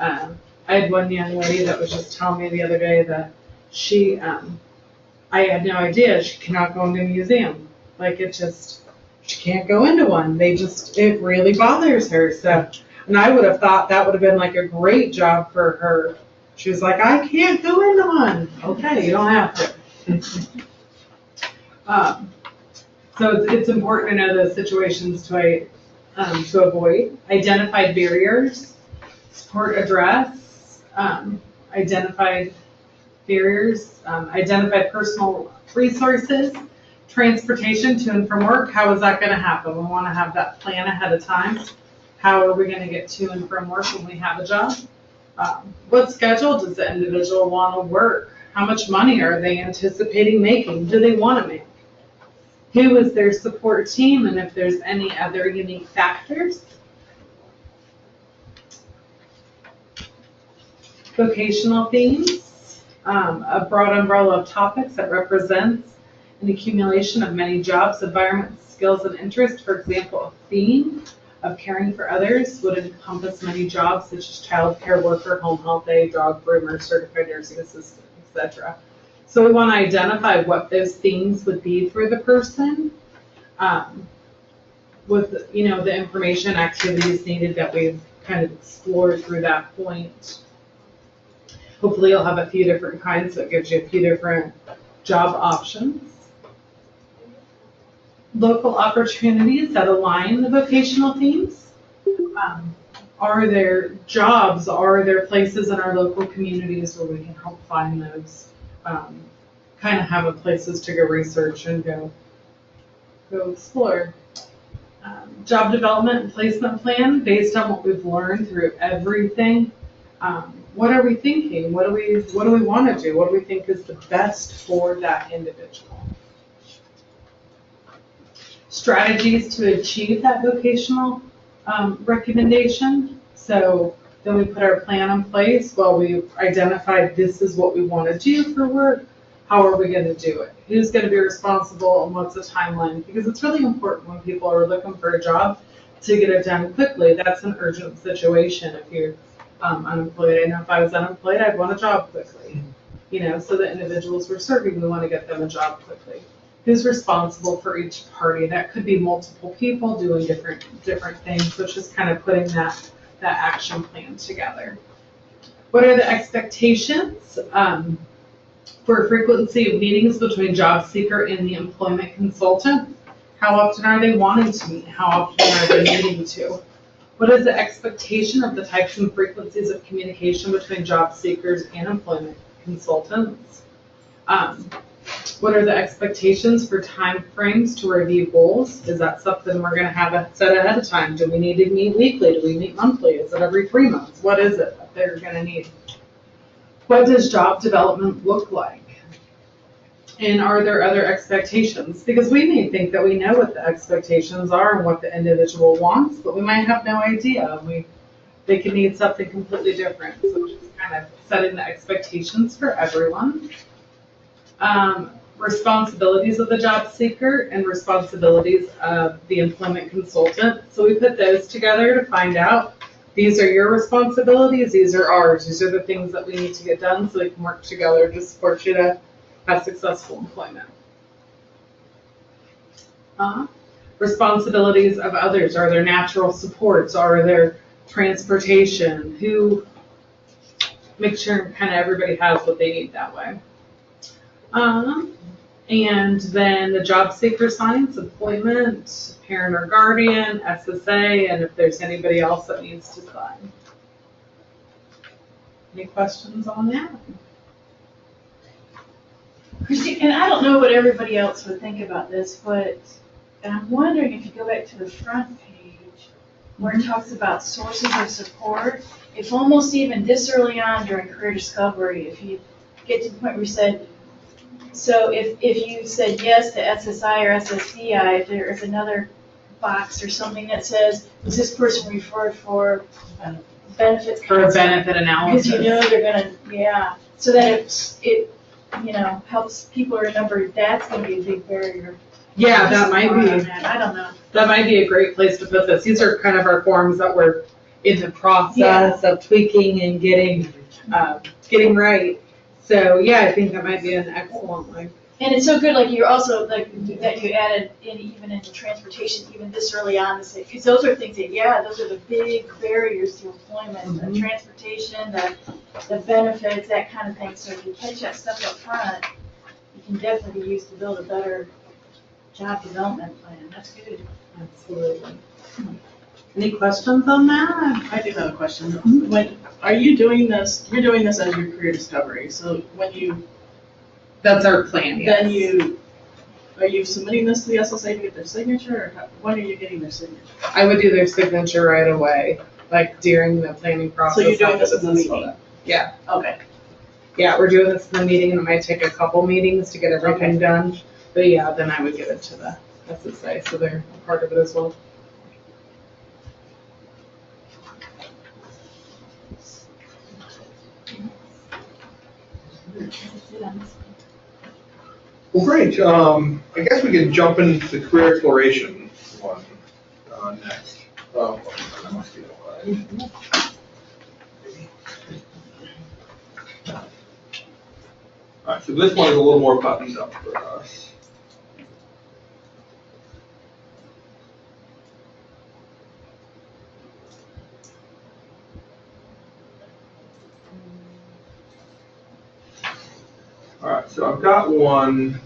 I had one young lady that was just telling me the other day that she, I had no idea she cannot go into a museum. Like she can't go into one. It really bothers her. So, and I would have thought that would have been like a great job for her. She was like, I can't go into one. Okay, you don't have to. So it's important to know those situations to to avoid, identified barriers, support address, identified barriers, identified personal resources, transportation to and from work. How is that going to happen? We want to have that plan ahead of time. How are we going to get to and from work when we have a job? What schedule does the individual want to work? How much money are they anticipating making? Do they want to make? Who is their support team, and if there's any other unique factors? Vocational themes, a broad umbrella of topics that represents an accumulation of many jobs, environments, skills, and interests. For example, a theme of caring for others would encompass many jobs such as child care worker, home health aide, dog groomer, certified nursing assistant, etc. So we want to identify what those themes would be for the person, with the information, activities needed that we've kind of explored through that point. Hopefully you'll have a few different kinds, so it gives you a few different job options. Local opportunities that align the vocational themes. Are there jobs, are there places in our local communities where we can help find those? Kind of have a places to go research and go explore. Job development and placement plan based on what we've learned through everything. What are we thinking? What do we want to do? What do we think is the best for that individual? Strategies to achieve that vocational recommendation. So then we put our plan in place. Well, we've identified this is what we want to do for work. How are we going to do it? Who's going to be responsible, and what's the timeline? Because it's really important when people are looking for a job to get it done quickly. That's an urgent situation. If you're unemployed, I know if I was unemployed, I'd want a job quickly. So the individuals we're serving, we want to get them a job quickly. Who's responsible for each party? That could be multiple people doing different things. So it's just kind of putting that action plan together. What are the expectations for frequency of meetings between job seeker and the employment consultant? How often are they wanting to meet? How often are they needing to? What is the expectation of the types and frequencies of communication between job seekers and employment consultants? What are the expectations for time frames to review goals? Is that something we're going to have set ahead of time? Do we need to meet weekly? Do we meet monthly? Is it every 3 months? What is it that they're going to need? What does job development look like? And are there other expectations? Because we may think that we know what the expectations are and what the individual wants, but we might have no idea. They could need something completely different. So just kind of setting the expectations for everyone. Responsibilities of the job seeker and responsibilities of the employment consultant. So we put those together to find out, these are your responsibilities, these are ours. These are the things that we need to get done so we can work together to support you to have successful employment. Responsibilities of others. Are there natural supports? Are there transportation? Who make sure kind of everybody has what they need that way. And then the job seeker signs, employment, parent or guardian, SSA, and if there's anybody else that needs to sign. Any questions on that? Christine, and I don't know what everybody else would think about this, but I'm wondering if you go back to the front page where it talks about sources of support, if almost even this early on during career discovery, if you get to the point where you said, so if you said yes to SSI or SSDI, if there is another box or something that says, was this person referred for benefits? For a benefit analysis. Because they're gonna, so that it helps people remember that's gonna be a big barrier. Yeah, that might be. I don't know. That might be a great place to put this. These are kind of our forms that we're in the process of tweaking and getting right. So yeah, I think that might be an excellent one. And it's so good, like you're also like that you added in even into transportation, even this early on to say, because those are things that those are the big barriers to employment, the transportation, the benefits, that kind of thing. So if you catch that stuff up front, you can definitely be used to build a better job development plan. That's good. Absolutely. Any questions on that? I do have a question. When, are you doing this, you're doing this as your career discovery, so when you, That's our plan, yes. then you, are you submitting this to the SSA to get their signature, or when are you getting their signature? I would do their signature right away, like during the planning process. So you're doing this after in the meeting. meeting? Yeah, Okay. yeah, we're doing this in the meeting, and it might take a couple meetings to get everything done. But yeah, then I would give it to the SSA, so they're a part of it as well. Well, great. I guess we can jump into the career exploration one next. That must be the All right, so this one is a little more buttoned up for us. All right, so I've got one.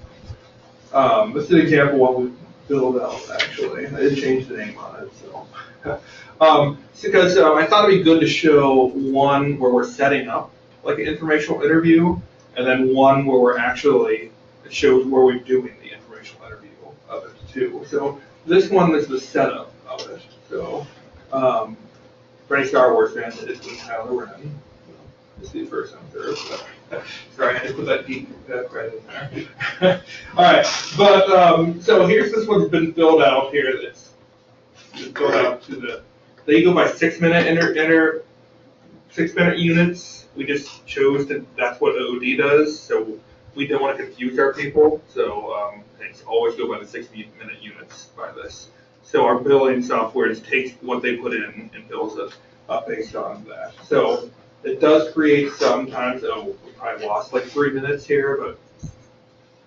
This is an example of what we filled out, actually. I did change the name on it, so. Because I thought it'd be good to show one where we're setting up like an informational interview, and then one where we're actually, it shows where we're doing the informational interview of it too. So this one is the setup of it. So for any Star Wars fans, it is with Kylo Ren. This is the first and third. Sorry, I had to put that deep credit in there. All right, but so here's this one's been filled out here. That's been filled out to the. They go by 6-minute 6-minute units. We just chose to. That's what OD does. So we don't want to confuse our people. So it's always go by the 6-minute units by this. So our billing software just takes what they put in and bills it based on that. So it does create sometimes, we probably lost like 3 minutes here,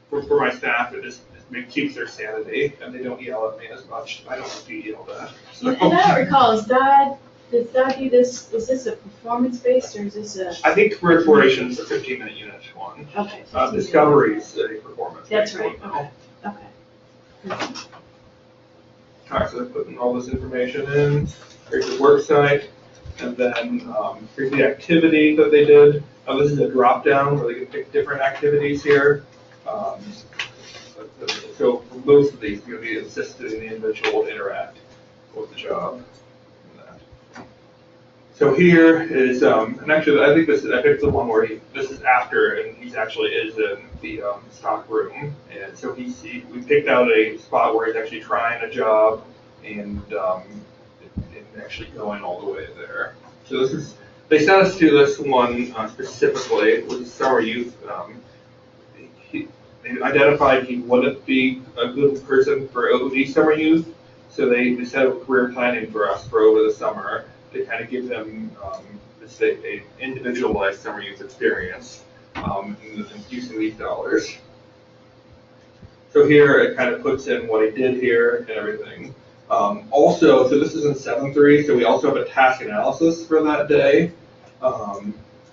but for my staff, it keeps their sanity, and they don't yell at me as much. I don't get yelled at. So. And I don't recall, does Dodd do this, is this a performance-based, or is this a? I think career exploration is a 15-minute unit one. Okay. Discovery is a performance. That's right, okay. All right, so they're putting all this information in. Here's the work site. And then here's the activity that they did. This is a drop down where they can pick different activities here. So for most of these, you're going to be assisted in the individual to interact with the job. So here is, and actually I think I picked the one where this is after, and he's actually is in the stock room. And so we picked out a spot where he's actually trying a job and actually going all the way there. So they sent us to this one specifically, which is summer youth. They identified he wouldn't be a good person for OD summer youth, so they set up career planning for us for over the summer to kind of give them a individualized summer youth experience using these dollars. So here it kind of puts in what he did here and everything. Also, so this is in 7.3, so we also have a task analysis for that day.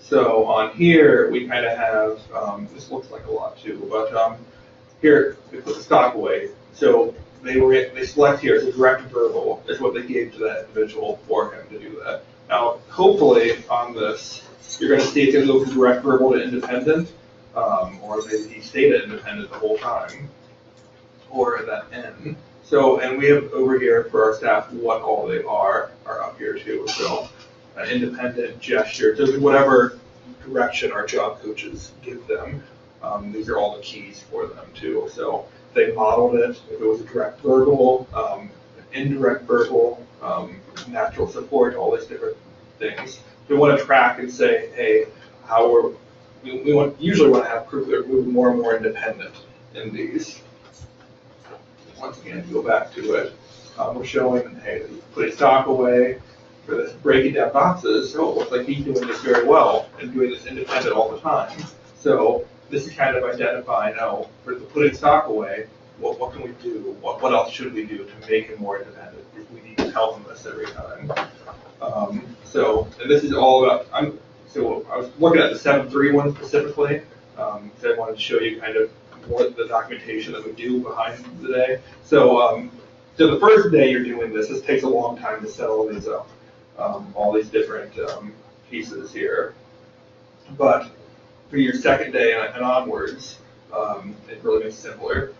So on here, we kind of have, this looks like a lot too, but here, we put the stock away. So they select here as a direct verbal is what they gave to that individual for him to do that. Now, hopefully on this, you're going to see it can go from direct verbal to independent, or maybe he stayed at independent the whole time, or at that end. So, and we have over here for our staff what all they are up here too. So, an independent gesture, so whatever direction our job coaches give them, these are all the keys for them too. So, they modeled it, if it was a direct verbal, indirect verbal, natural support, all these different things. We want to track and say, hey, we usually want to have proof that we're moving more and more independent in these. Once again, go back to it. We're showing, hey, putting stock away for this, breaking down boxes. So it looks like he's doing this very well and doing this independent all the time. So this is kind of identifying, for the putting stock away, what can we do? What else should we do to make him more independent? If we need to tell him this every time. And this is all about, so I was looking at the 7.3 one specifically. So I wanted to show you kind of what the documentation that we do behind the day. So So the first day you're doing this takes a long time to set all these up, all these different pieces here. But for your second day and onwards, it really makes it simpler.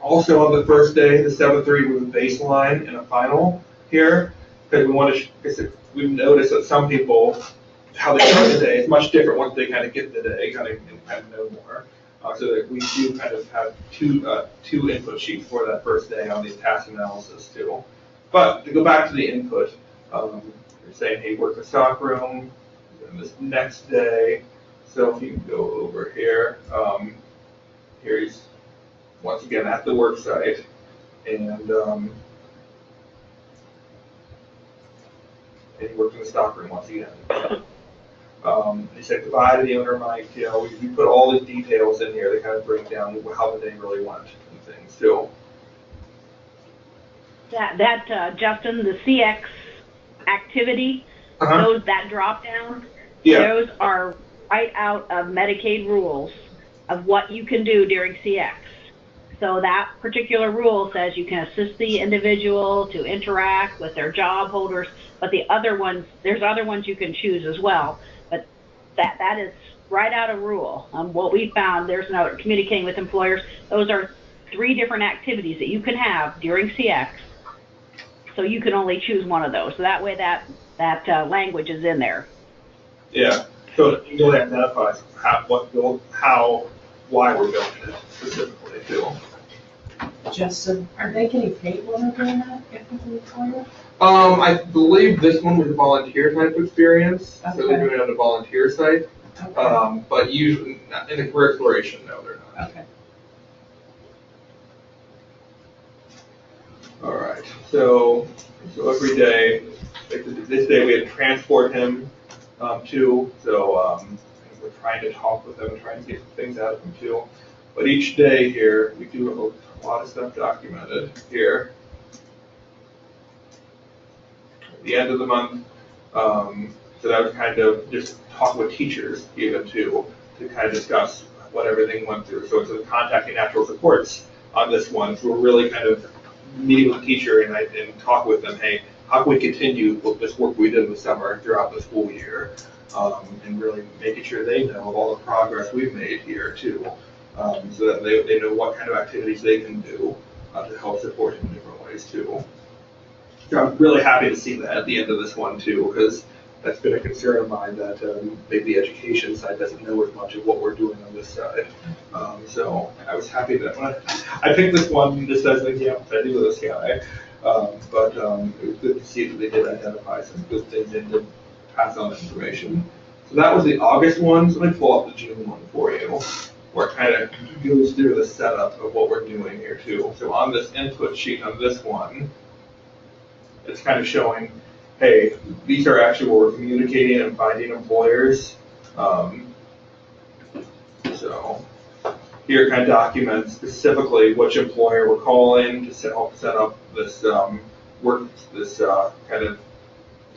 Also on the first day, the 7:30 was a baseline and a final here, because we want to, because we've noticed that some people, how they start the day is much different once they kind of get the day, kind of know more. So that we do kind of have two input sheets for that first day on these task analysis too. But to go back to the input, you're saying, hey, work the stock room, and this next day, so if you go over here, here he's once again at the work site, and he worked in the stock room once again. They said goodbye to the owner, Mike. You know, we put all the details in here. They kind of break down how the day really went and things too. Justin, the CX activity, those that drop down, those are right out of Medicaid rules of what you can do during CX. So that particular rule says you can assist the individual to interact with their job holders, but the other ones, there's other ones you can choose as well. But that is right out of rule. What we found, there's no communicating with employers. Those are 3 different activities that you can have during CX. So you can only choose one of those. So that way that language is in there. Yeah. So it really identifies why we're building it specifically too. Justin, are they getting paid when they're doing that if it's an employer? I believe this one was a volunteer type experience, so they're doing it on a volunteer site. Okay. But usually in the career exploration, no, they're not. Okay. All right. So every day, like this day we had to transport him too. So we're trying to talk with him and trying to get some things out of him too. But each day here, we do have a lot of stuff documented here. At the end of the month, so that was kind of just talking with teachers even too, to kind of discuss what everything went through. So it's contacting natural supports on this one. So we're really kind of meeting with the teacher and talk with them, hey, how can we continue with this work we did in the summer throughout the school year? And really making sure they know of all the progress we've made here too, so that they know what kind of activities they can do to help support him in different ways too. So I'm really happy to see that at the end of this one too, because that's been a concern of mine that maybe the education side doesn't know as much of what we're doing on this side. So I was happy that when I picked this one just as an example that I do with this guy, but it was good to see that they did identify some good things and did pass on the information. So that was the August one. So let me pull up the June one for you, where it kind of goes through the setup of what we're doing here too. So on this input sheet on this one, it's kind of showing, hey, these are actually where we're communicating and finding employers. So here it kind of documents specifically which employer we're calling to help set up this kind of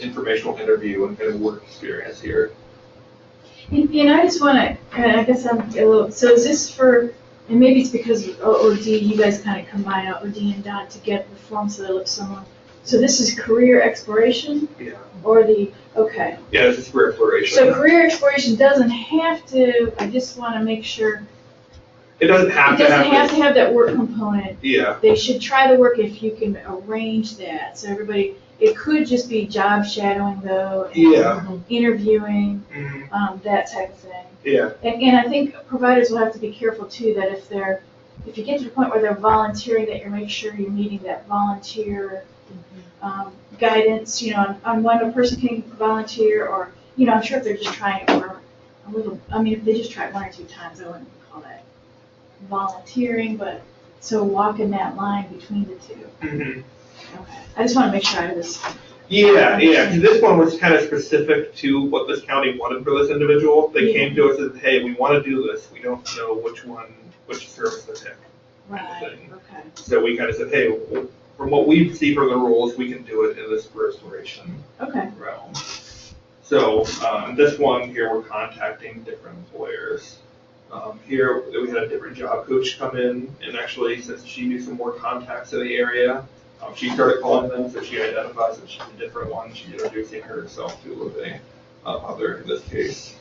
informational interview and kind of work experience here. You know, I just want to, I guess I'm a little, so is this for, and maybe it's because of OD, you guys kind of combine OD and DOT to get the form so they look similar. So this is career exploration? Yeah. Or okay. Yeah, this is career exploration. So career exploration doesn't have to, I just want to make sure. It doesn't have to have that work component. Yeah. They should try the work if you can arrange that. So everybody, it could just be job shadowing though. And interviewing, that type of thing. Yeah. And I think providers will have to be careful too that if you get to the point where they're volunteering, that you make sure you're meeting that volunteer guidance, you know, on when a person can volunteer, or, you know, I'm sure if they're just trying it for a little, I mean, if they just try it 1 or 2 times, I wouldn't call that volunteering, but so walking that line between the two. Mm-hmm. Okay. I just want to make sure I have this. Yeah. This one was kind of specific to what this county wanted for this individual. They came to us and said, hey, we want to do this. We don't know which service to pick. Right. Okay. So we kind of said, hey, from what we see from the rules, we can do it in this restoration realm. So this one here, we're contacting different employers. Here we had a different job coach come in, and actually, since she knew some more contacts in the area, She started calling them, so she identifies that she's a different one. She's introducing herself to a other in this case.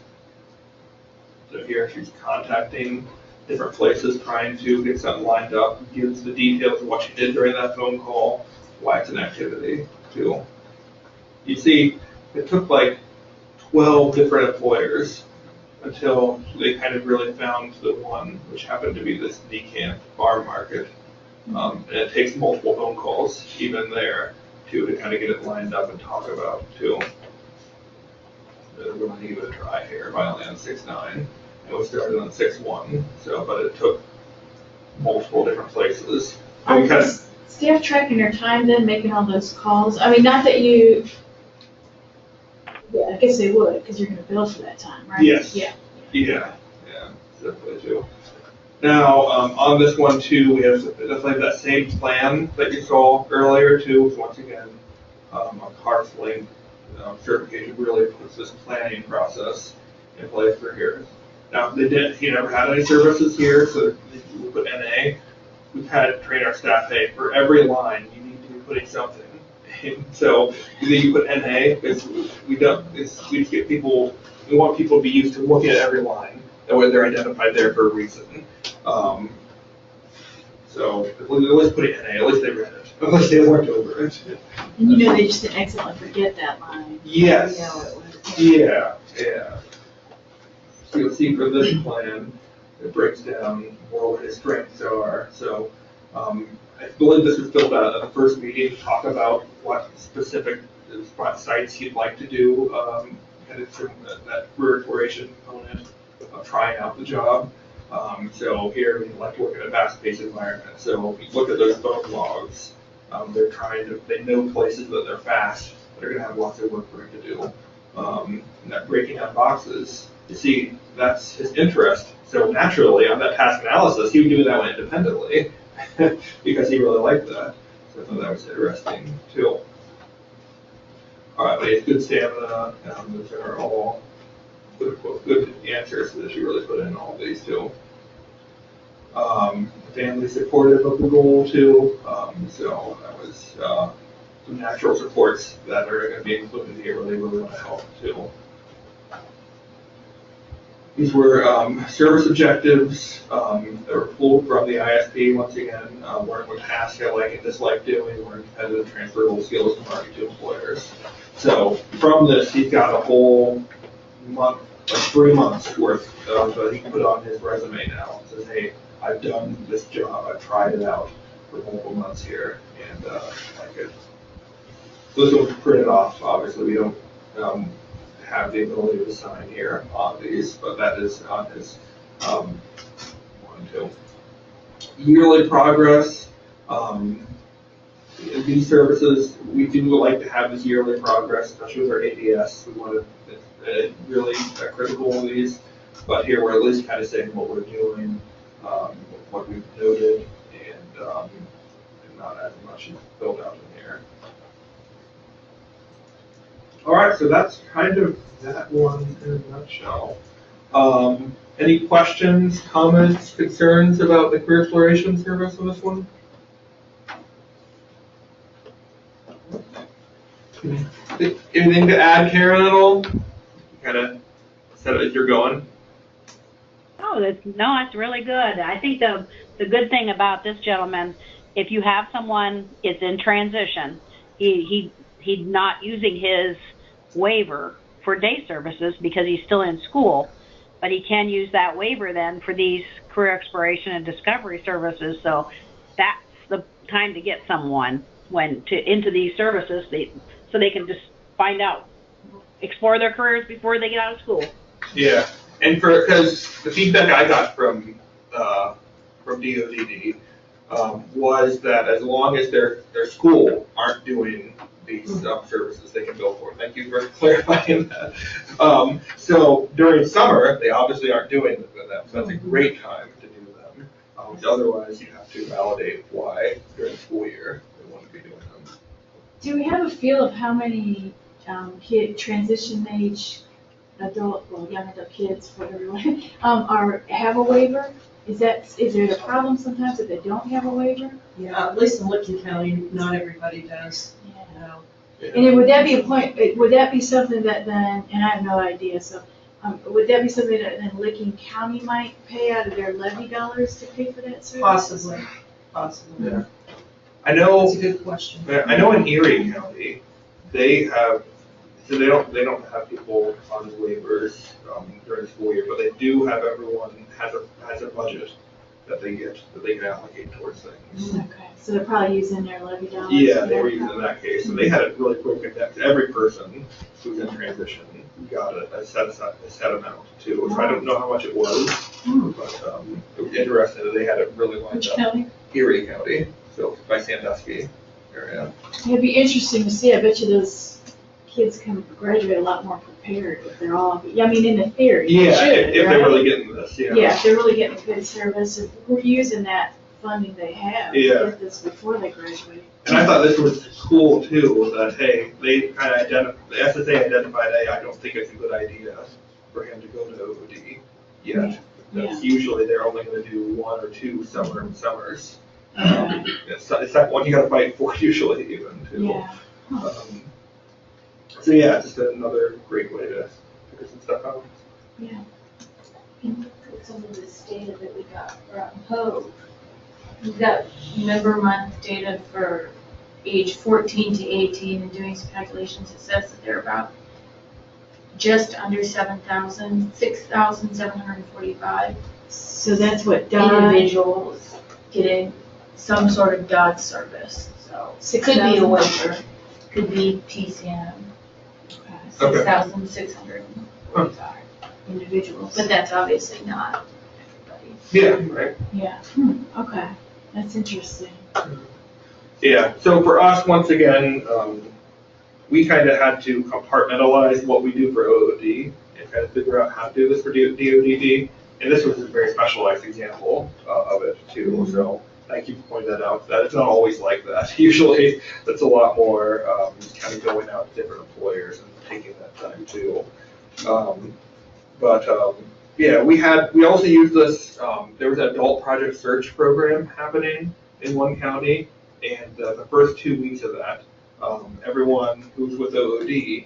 So here she's contacting different places, trying to get something lined up, gives the details of what she did during that phone call, why it's an activity too. You see, it took like 12 different employers until they kind of really found the one, which happened to be this Decamp farm market. And it takes multiple phone calls, even there, to kind of get it lined up and talk about too. We're going to give it a try here. I only on 6.9. It was started on 6.1, so but it took multiple different places. And we kind of, Staff tracking their time then, making all those calls? I mean, not that you, yeah, I guess they would, because you're gonna bill for that time, right? Yes. Yeah. yeah, definitely too. Now, on this one too, we have definitely that same plan that you saw earlier too. So once again, a CARS link certification really puts this planning process in place for here. Now, he never had any services here, so we put NA. We've had to train our staff, hey, for every line, you need to be putting something. So either you put NA, because we just get people, we want people to be used to looking at every line. That way they're identified there for a reason. So at least put it NA, at least they read it. At least they worked over it. And you know they just didn't accidentally forget that line. Yes. You know, it was, Yeah. So you'll see for this plan, it breaks down more what his strengths are. So I believe this was filled out at the first meeting to talk about what specific sites he'd like to do, kind of that career exploration component of trying out the job. So here we like to work in a fast-paced environment. So if you look at those phone logs, they know places that they're fast, they're going to have lots of work for him to do. And that breaking down boxes, you see, that's his interest. So naturally, on that task analysis, he would do that one independently because he really liked that. So I thought that was interesting too. All right, but he has good stamina. Those are all good answers that you really put in all of these too. Family supportive of the goal too. So that was some natural supports that are going to be included here where they really want to help too. These were service objectives that were pulled from the ISP once again, learn what tasks I like and dislike doing, learn competitive transferable skills to market to employers. So from this, he's got a whole month, like 3 months worth that he can put on his resume now. It says, hey, I've done this job, I've tried it out for multiple months here, and I like it. So this one's printed off. Obviously, we don't have the ability to sign here on these, but that is on his 1, 2. Yearly progress. These services, we do like to have this yearly progress, especially with our ADS. We want to really critical of these, but here we're at least kind of saying what we're doing, what we've noted, and not as much is filled out in here. All right, so that's kind of that one in a nutshell. Any questions, comments, concerns about the career exploration service on this one? Anything to add, Karen, at all? Kind of set it as you're going. No, it's really good. I think the good thing about this gentleman, if you have someone it's in transition, he's not using his waiver for day services because he's still in school, but he can use that waiver then for these career exploration and discovery services. So that's the time to get someone into these services so they can just find out, explore their careers before they get out of school. Yeah, and because the feedback I got from DODD was that as long as their school aren't doing these services, they can bill for. Thank you for clarifying that. So during summer, they obviously aren't doing them. So that's a great time to do them. Otherwise, you have to validate why during the school year they want to be doing them. do we have a feel of how many transition age young adult kids, whatever you want, have a waiver? is there a problem sometimes that they don't have a waiver? Yeah, at least in Licking County, not everybody does, you know. And then would that be a point, would that be something that then, and I have no idea, so, would that be something that then Licking County might pay out of their levy dollars to pay for that service? Possibly. Yeah. I know. That's a good question. I know in Erie County, they have, so they don't have people on waivers during the school year, but they do have everyone has a budget that they can allocate towards things. Okay, so they're probably using their levy dollars? Yeah, they were using in that case, and they had it really broken down. Every person who's in transition got a set amount too. So I don't know how much it was, but it was interesting that they had it really lined Which up. county? Erie County, so by Sandusky area. It'd be interesting to see, I bet you those kids can graduate a lot more prepared if they're all, I mean, in the theory, they Yeah, should, if they're right? really getting this, yeah. Yeah, if they're really getting a good service, if we're using that funding they have to Yeah. get this before they graduate. And I thought this was cool too, that, hey, they kind of the SSA identified, hey, I don't think it's a good idea for him to go to OOD yet. That's usually they're only gonna do 1 or 2 summers. It's that one you gotta fight for usually even too. Yeah. So yeah, just another great way to figure some stuff out. Yeah. Some of this data that we got from Hope. We've got member month data for age 14 to 18, and doing some calculations, it says that they're about just under 6,745 So that's what DOG, individuals getting some sort of DOG service. So it could be a 6,000. waiver, could be TCM, Okay. 6,645 individuals. but that's obviously not everybody. Yeah, right. Yeah, okay, that's interesting. Yeah, so for us, once again, we kind of had to compartmentalize what we do for OOD and kind of figure out how to do this for DODD. And this was a very specialized example of it too. So thank you for pointing that out. That it's not always like that. Usually, it's a lot more kind of going out to different employers and taking that time too. Yeah, we also used this. There was an adult project search program happening in one county, and the first 2 weeks of that, everyone who's with OOD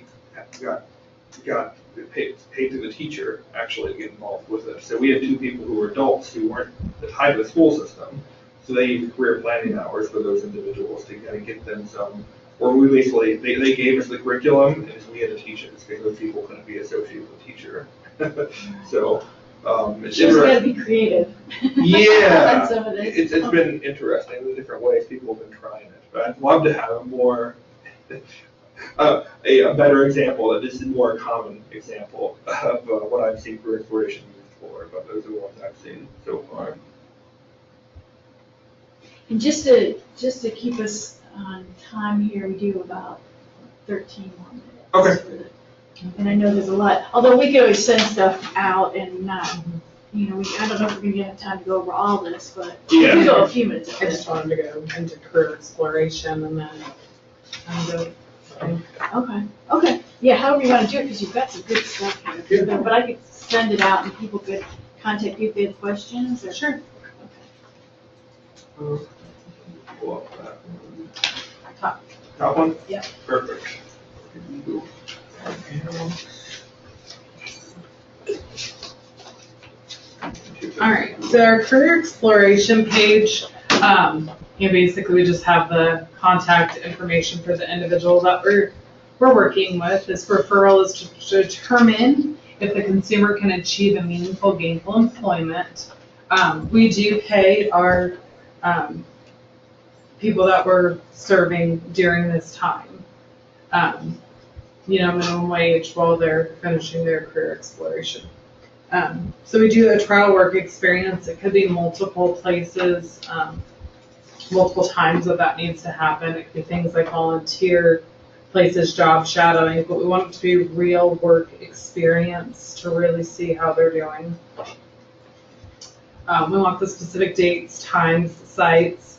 got paid to the teacher actually to get involved with it. So we had 2 people who were adults who weren't tied to the school system, so they used career planning hours for those individuals to kind of get them some. Or we basically they gave us the curriculum and we had to teach it because those people couldn't be associated with the teacher. So it's You just gotta interesting. be creative. Yeah, On some of this. it's been interesting, the different ways people have been trying it, but I'd love to have a more, a better example, that this is more a common example of what I've seen for inspiration used for, but those are the ones I've seen so far. And just to keep us on time here, we do about 13 more minutes. Okay. for the- And I know there's a lot, although we could always send stuff out and not, I don't know if we're gonna get time to go over all this, but we Yeah. can go a few minutes. I just wanted to go into career exploration and then Okay, yeah, however you wanna do it, because you've got some good stuff here. Yeah. But I could send it out and people could contact you if they have questions, or? Sure. Pull up that one. Top. Top one? Yeah. Perfect. All right, so our career exploration page, basically we just have the contact information for the individual that we're working with. This referral is to determine if the consumer can achieve a meaningful, gainful employment. We do pay our people that we're serving during this time, minimum wage while they're finishing their career exploration. So we do a trial work experience. It could be multiple places, multiple times that needs to happen. It could be things like volunteer places, job shadowing, but we want it to be real work experience to really see how they're doing. We want the specific dates, times, sites,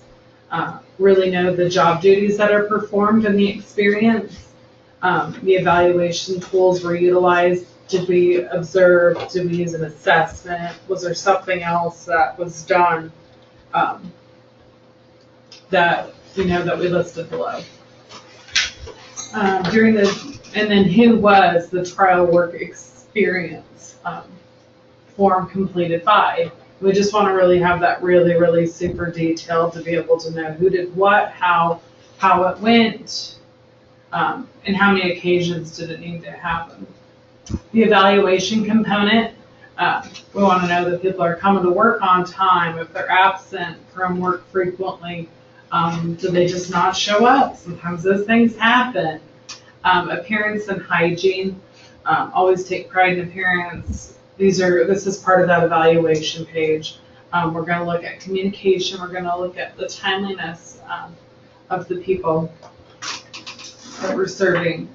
really know the job duties that are performed in the experience. The evaluation tools were utilized Did we observe? Did we use an assessment? Was there something else that was done that that we listed below? And then who was the trial work experience form completed by? We just want to really have that really, really super detailed to be able to know who did what, how it went, and how many occasions did it need to happen. The evaluation component, we want to know that people are coming to work on time. If they're absent from work frequently, do they just not show up? Sometimes those things happen. Appearance and hygiene, always take pride in appearance. This is part of that evaluation page. We're going to look at communication. We're going to look at the timeliness of the people that we're serving.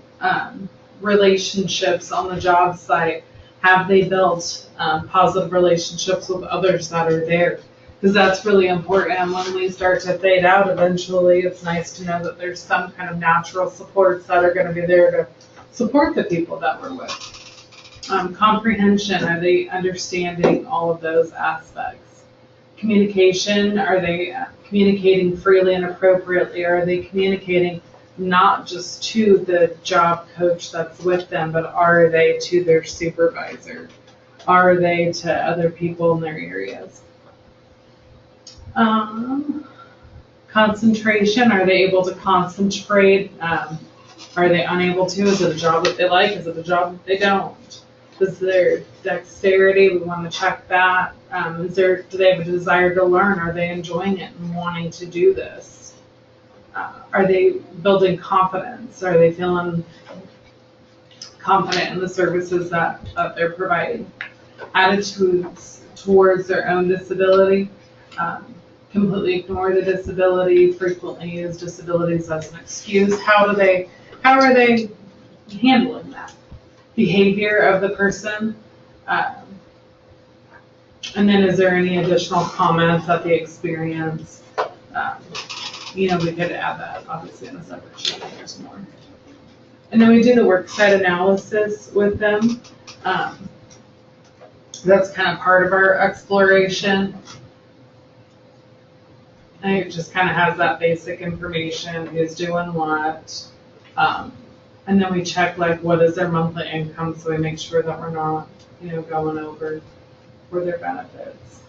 Relationships on the job site. Have they built positive relationships with others that are there? Because that's really important. And when we start to fade out eventually, it's nice to know that there's some kind of natural supports that are going to be there to support the people that we're with. Comprehension, are they understanding all of those aspects? Communication, are they communicating freely and appropriately? Are they communicating not just to the job coach that's with them, but are they to their supervisor? Are they to other people in their areas? Concentration, are they able to concentrate? Are they unable to? Is it a job that they like? Is it a job that they don't? Is their dexterity? We want to check that. Do they have a desire to learn? Are they enjoying it and wanting to do this? Are they building confidence? Are they feeling confident in the services that they're providing? Attitudes towards their own disability. Completely ignore the disability, frequently use disabilities as an excuse. How are they handling that? Behavior of the person. And then is there any additional comments at the experience? We could add that obviously in a separate sheet if there's more. And then we do the worksite analysis with them. That's kind of part of our exploration. And it just kind of has that basic information, who's doing what. And then we check what is their monthly income, so we make sure that we're not, going over for their benefits.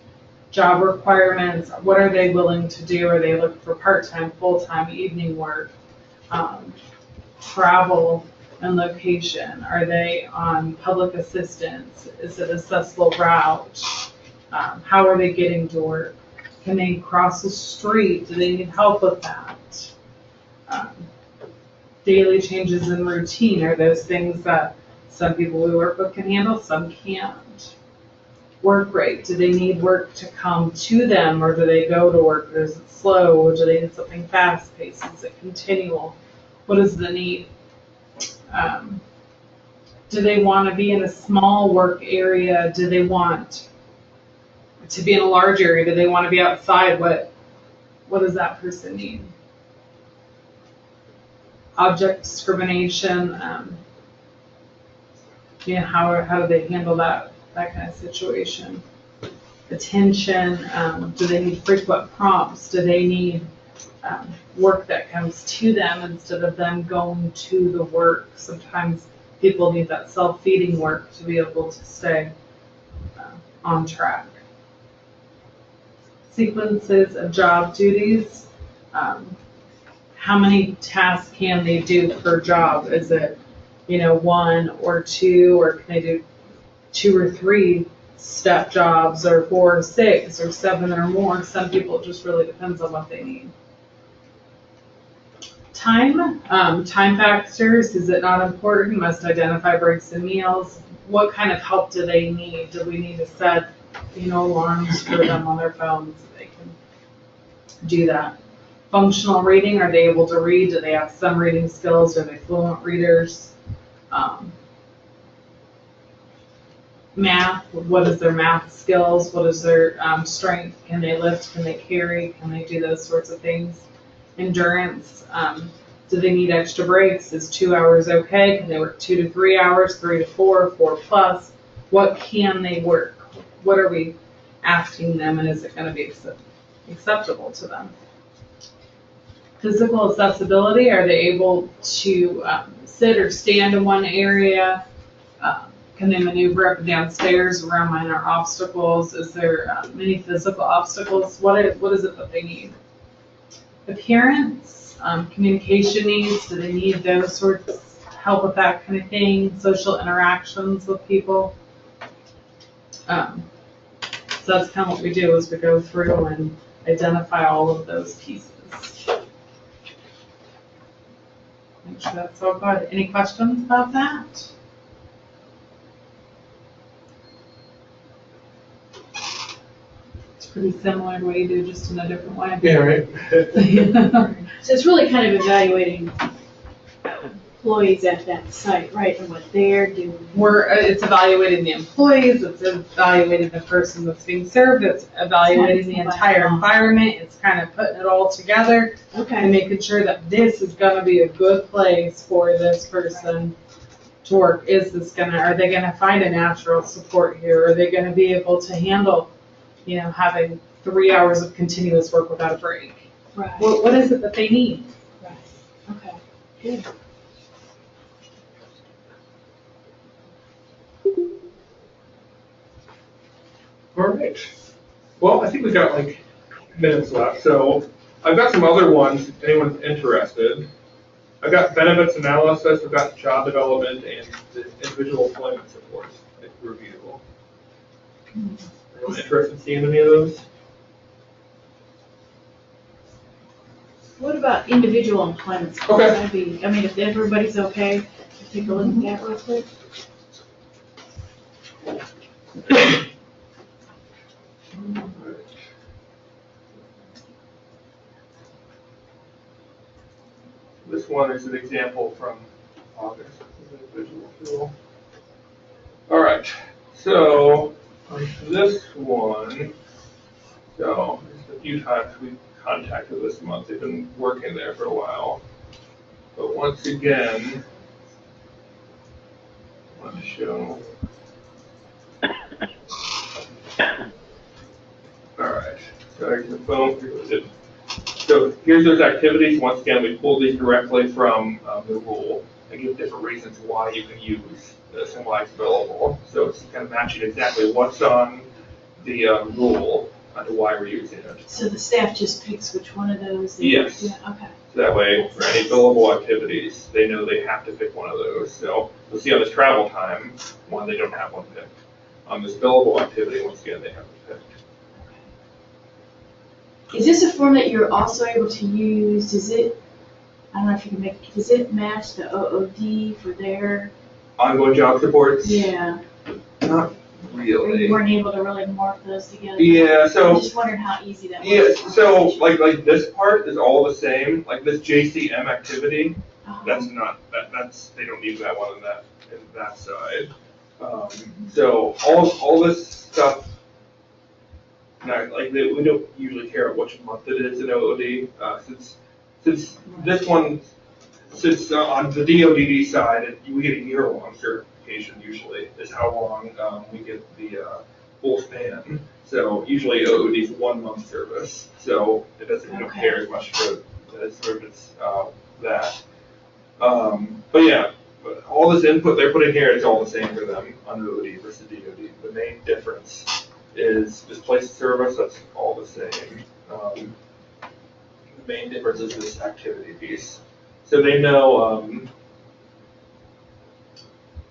Job requirements, what are they willing to do? Are they looking for part-time, full-time, evening work? Travel and location, are they on public assistance? Is it a accessible route? How are they getting to work? Can they cross the street? Do they need help with that? Daily changes in routine are those things that some people we work with can handle, some can't. Work rate, do they need work to come to them, or do they go to work? Or is it slow? Or do they need something fast-paced? Is it continual? What is the need? Do they want to be in a small work area? Do they want to be in a large area? Do they want to be outside? What does that person need? Object discrimination, how do they handle that kind of situation? Attention, do they need frequent prompts? Do they need work that comes to them instead of them going to the work? Sometimes people need that self-feeding work to be able to stay on track. Sequences of job duties. How many tasks can they do per job? Is it, 1 or 2, or can they do 2 or 3 step jobs, or 4 or 6 or 7 or more? Some people, it just really depends on what they need. Time factors, is it not important? Must identify breaks and meals. What kind of help do they need? Do we need to set, alarms for them on their phones so they can do that? Functional reading, are they able to read? Do they have some reading skills? Are they fluent readers? Math, what is their math skills? What is their strength? Can they lift? Can they carry? Can they do those sorts of things? Endurance, Do they need extra breaks? Is 2 hours okay? Can they work 2 to 3 hours, 3 to 4, 4+? What can they work? What are we asking them, and is it going to be acceptable to them? Physical accessibility, are they able to sit or stand in one area? Can they maneuver up and down stairs around minor obstacles? Is there many physical obstacles? What is it that they need? Appearance, communication needs, do they need those sorts of help with that kind of thing? Social interactions with people. So that's kind of what we do, is we go through and identify all of those pieces. Make sure that's all good. Any questions about that? It's pretty similar to what you do, just in a different way. Yeah, right. So it's really kind of evaluating employees at that site, right, and what they're doing. It's evaluating the employees, it's evaluating the person that's being served, it's evaluating the entire environment, it's kind of putting it all together and Okay. making sure that this is gonna be a good place for this person to work. Are they gonna find a natural support here? Are they gonna be able to handle, having 3 hours of continuous work without a break? Right. What is it that they need? Right. Okay. Good. All right. Well, I think we've got like minutes left, so I've got some other ones if anyone's interested. I've got benefits analysis, I've got job development, and the individual employment support review. Anyone interested in seeing any of those? What about individual employment? Okay. That'd be, if everybody's okay, take a look at that real quick. This one is an example from August. Individual tool. All right, so on this one, so just a few times we've contacted this month. They've been working there for a while. But once again, I want to show. All right, so here's the phone. So here's those activities. Once again, we pulled these directly from the rule. I give different reasons why you can use this and why it's available. So it's kind of matching exactly what's on the rule to why we're using it. So the staff just picks which one of those? Yes. Yeah, okay. So that way, for any billable activities, they know they have to pick one of those. So you'll see on this travel time, one, they don't have one picked. On this billable activity, once again, they have it picked. Is this a form that you're also able to use? I don't know if you can does it match the OOD for their? Ongoing job supports? Yeah. Not really. You weren't able to really morph those together? Yeah, so. I'm just wondering how easy that was. Yeah, so like this part is all the same. Like this JCM activity, that's not that's they don't need that one in that side. So all this stuff. Not, like we don't usually care which month it is in OOD, since this one, on the DODD side, we get a year-long certification usually, is how long we get the full span. So usually OOD is 1 month service, so it doesn't we don't care as much for the service that. But yeah, all this input they're putting here is all the same for them on OOD versus DOD. The main difference is this place of service, that's all the same. The main difference is this activity piece. So they know,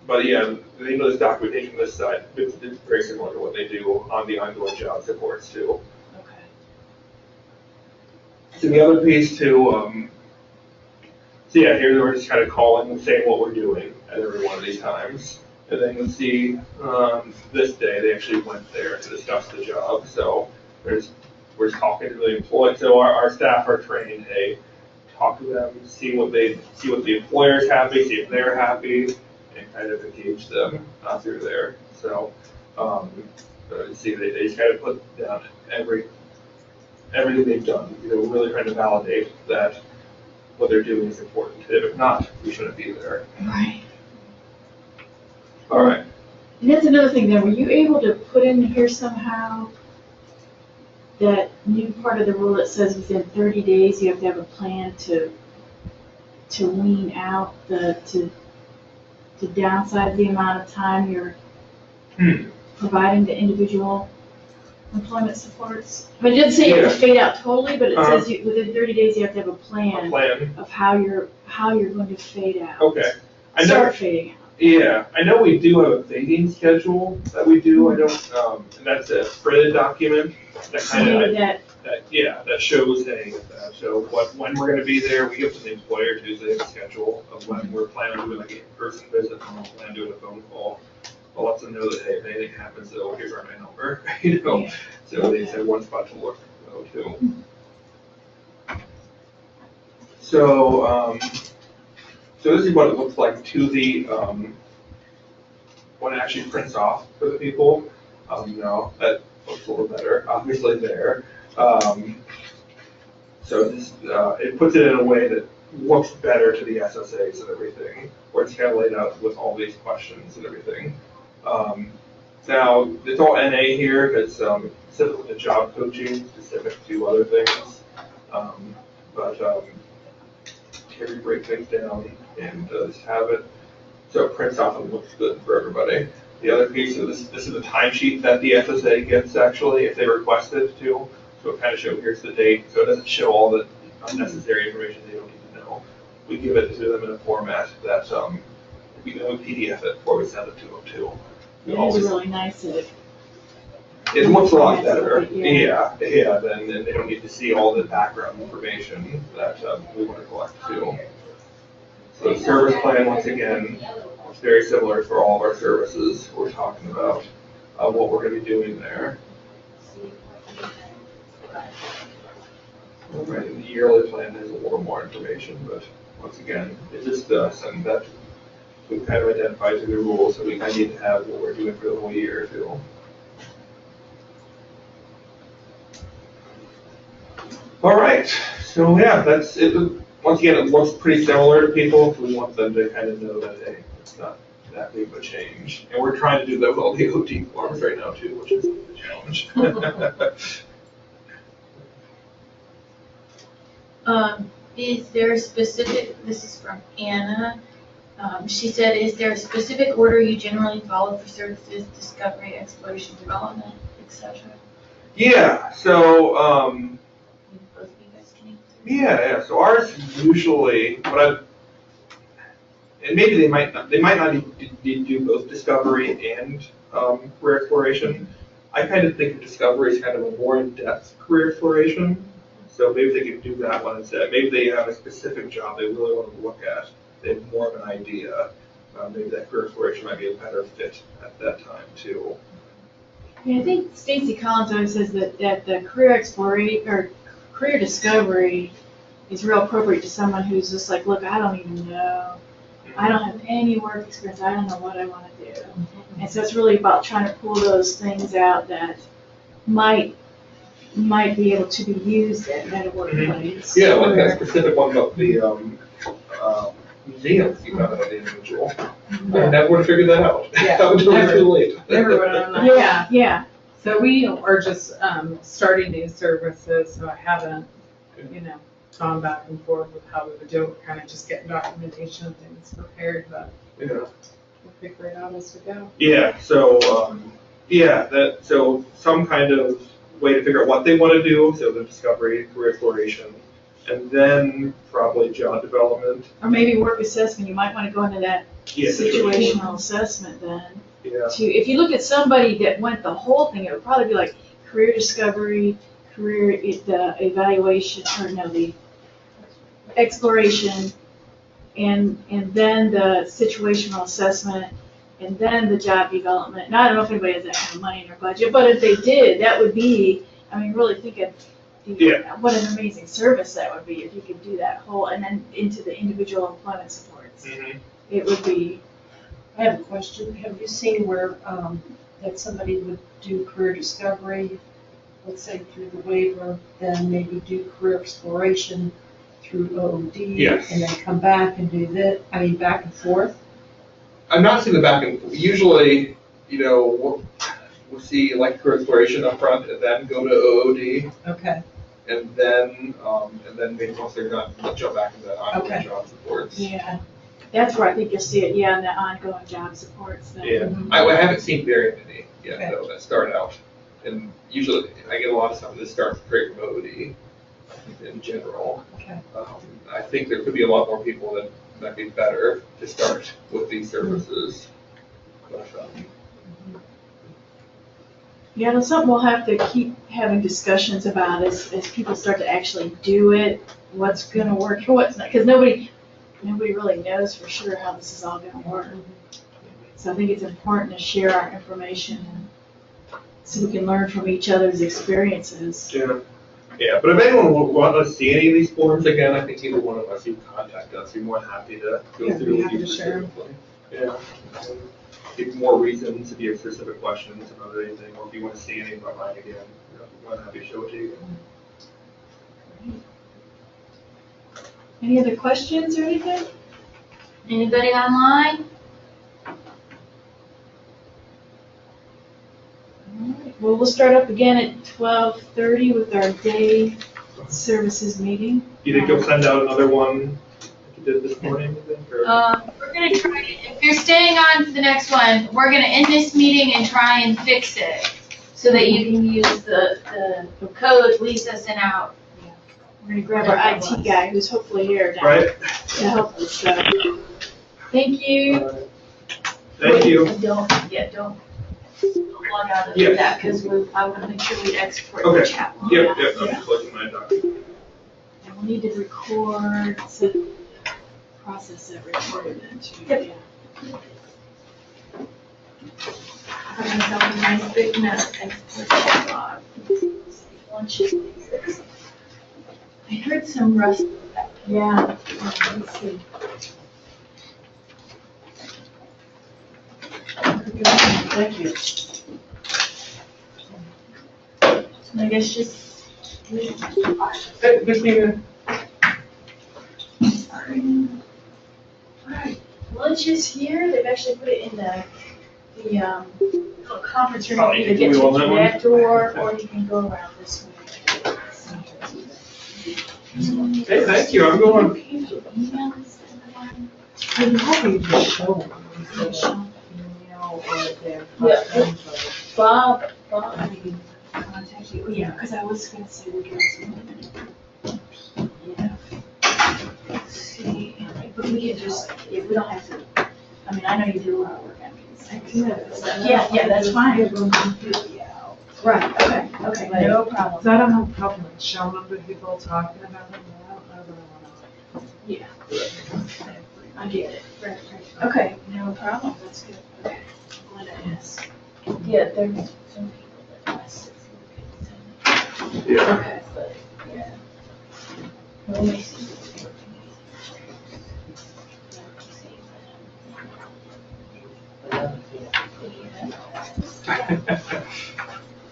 but yeah, they know this documentation this side. It's very similar to what they do on the ongoing job supports too. Okay. So the other piece too, so yeah, here we're just kind of calling and saying what we're doing at every one of these times. And then you'll see this day they actually went there to discuss the job. So we're talking to the employee. So our staff are trained. Hey, talk to them, see what the employer's happy, see if they're happy, and kind of engage them through there. So see they just kind of put down everything they've done. Really trying to validate that what they're doing is important. If not, we shouldn't be there. Right. All right. And that's another thing then, were you able to put in here somehow that new part of the rule that says within 30 days you have to have a plan to wean out to downsize the amount of time you're providing the individual employment supports? But it doesn't say you have to fade out totally, but it says within 30 days you have to have a plan of how you're going to fade out. Okay. Start fading out. Yeah, I know we do have a fading schedule that we do. I don't, and that's a printed document that kind of, that shows, hey, so when we're gonna be there, we give to the employer Tuesday a schedule of when we're planning on doing like an in-person visit, and we're planning on doing a phone call. I'll let them know that, hey, if anything happens, though, here's my number, you know? Yeah. So they said one spot to look, though, too. So, so this is what it looks like to the, when it actually prints off for the people. No, that looks a little better, obviously there. So this, it puts it in a way that looks better to the SSAs and everything, where it's kind of laid out with all these questions and everything. Now, it's all NA here, it's specific to job coaching, specific to other things. But here we break things down and just have it so it prints off and looks good for everybody. The other piece of this is the timesheet that the SSA gets actually if they request it to. So it kind of shows here's the date, so it doesn't show all the unnecessary information they don't need to know. We give it to them in a format that we can PDF it before we send it to them too. It is really nice that it looks a lot better. Yeah, then they don't need to see all the background information that we want to collect too. So the service plan, once again, is very similar for all of our services we're talking about, what we're going to be doing there. Right, and the yearly plan has a little more information, but once again, it's just something that we've kind of identified through the rules, so we kind of need to have what we're doing for the whole year too. All right, so yeah, that's it. Once again, it looks pretty similar to people, so we want them to kind of know that, hey, it's not that big of a change. And we're trying to do that with all the OT forms right now too, which is a challenge. Is there a specific, this is from Anna, she said, is there a specific order you generally follow for services, discovery, exploration, development, etc.? Yeah, so, Both of you guys can answer. yeah, so ours usually, and maybe they might not need to do both discovery and career exploration. I kind of think of discovery as kind of a more in-depth career exploration. So maybe they could do that one instead. Maybe they have a specific job they really want to look at. They have more of an idea. Maybe that career exploration might be a better fit at that time too. Yeah, I think Stacy Collins always says that the career exploration or career discovery is real appropriate to someone who's just like, look, I don't even know. I don't have any work experience. I don't know what I want to do. And so it's really about trying to pull those things out that might be able to be used at a workplace. Yeah, like that specific one about the museum you got out of the individual. I never would have figured that out. Yeah, That was too late. Never would have done that. Yeah. So we are just starting these services, so I haven't, gone back and forth with how we would do it. We're kind of just getting documentation and things prepared, but Yeah. we'll figure it out as we go. Yeah, so, so some kind of way to figure out what they want to do, so the discovery, career exploration, and then probably job development. Or maybe work assessment. You might want to go into that situational assessment then. Yeah. If you look at somebody that went the whole thing, it would probably be like career discovery, the evaluation, or no, the exploration, and then the situational assessment, and then the job development. And I don't know if anybody has that kind of money in their budget, but if they did, that would be, really think of what an amazing service that would be if you could do that whole, and then into the individual employment supports. Mm-hmm. It would be. I have a question. Have you seen where that somebody would do career discovery, let's say through the waiver, then maybe do career exploration through OOD. Yes. And then come back and do that, back and forth? I'm not seeing the back and, usually, we'll see like career exploration up front and then go to OOD. Okay. And then maybe once they're done, they'll jump back into ongoing Okay. job supports. Yeah, that's where I think you'll see it, yeah, in the ongoing job supports. then. Yeah, I haven't seen very many yet though that start out. And usually I get a lot of stuff that starts great from OOD in general. Okay. I think there could be a lot more people that might be better to start with these services. But, Yeah, that's something we'll have to keep having discussions about as people start to actually do it, what's gonna work, what's not, because nobody really knows for sure how this is all gonna work. So I think it's important to share our information and so we can learn from each other's experiences. Yeah, but if anyone would want to see any of these forms again, I think either one of us, you can contact us. We're more than happy to go Yeah, through be with happy you to share 'em. specifically. Yeah. Give more reasons if you have specific questions about anything, or if you want to see anything about mine again, we're more than happy to show it to you. Any other questions or anything? Anybody online? Alright, well, we'll start up again at 12:30 with our day services meeting. You think you'll send out another one like you did this morning, you think, or? We're gonna try, if you're staying on to the next one, we're gonna end this meeting and try and fix it so that you can use the code Lisa sent out. We're gonna grab our IT guy who's hopefully here now Right. to help us. So, thank you. Thank you. Don't log out of Yes. that, because I wanna make sure we export Okay. the chat. log. Yep, I'm just closing my document. And we'll need to record, so process that recording then too. Yep. Put myself a nice big note and put that log. Lunch is basics. I heard some rust. Yeah. Let's see. Thank you. I guess just. Hey, good meeting. Alright, lunch is here. They've actually put it in the little conference room. Oh, You you can can get go on to that one? that door or you can go around this way. Hey, thank you, I'm going. I'm happy to show them. Email or their Yeah. info. Bob, I mean, contact you, yeah, because I was gonna say we're doing some. Yeah. Let's see, but we can just, yeah, we don't have to, I mean, I know you do a lot of work on these. Yeah, that's fine. Right, okay, no problem. Because I don't have a problem with showing them to people talking about them, but I don't know that I want to. Yeah. I get it. Right. Okay, no problem, that's good. Okay. I'm glad I asked. Yeah, there's some people that asked if we could Yeah. Okay, but, yeah. Let me see.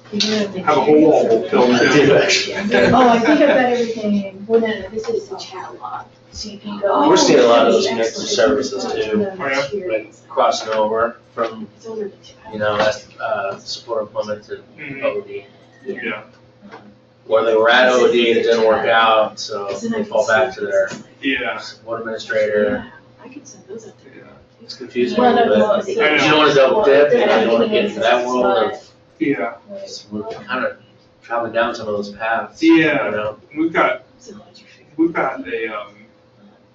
Have a whole wall filled I do actually. Oh, I think I've got everything, well, no, this is the chat log, so you can go. We're seeing a lot of those Excellent. mixed services too. Oh, yeah? Like crossing over from, It's under the chat. that's, support employment to Mhm. OD. Yeah, Where they were at OD, it didn't work out, so they fall back to their yeah, support administrator. Yeah, I could send those out there. yeah, It's confusing a Well, little no, bit. no, You don't want to double dip, and you don't want to get into that world of, yeah. we're kind of traveling down some of those paths. Yeah. You know? We've got So what's your favorite? We've got a,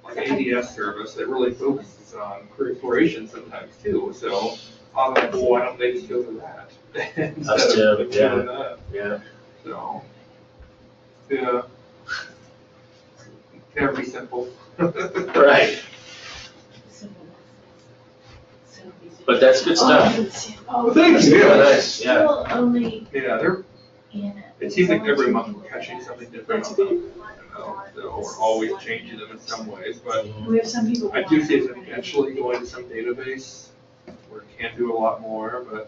like ADS service that really focuses on career exploration sometimes too, so I'm like, well, why don't they just go to that? Instead Us of too, like, yeah. doing that, Yeah. so, yeah. Can't be simple. Right. But that's good stuff. Oh, Thank you. Yeah, nice, yeah. Still only Yeah, they're, in. it seems like every month we're catching something different on them, you know, so we're always changing them in some ways, but We have some people. I do see it eventually going to some database where it can do a lot more, but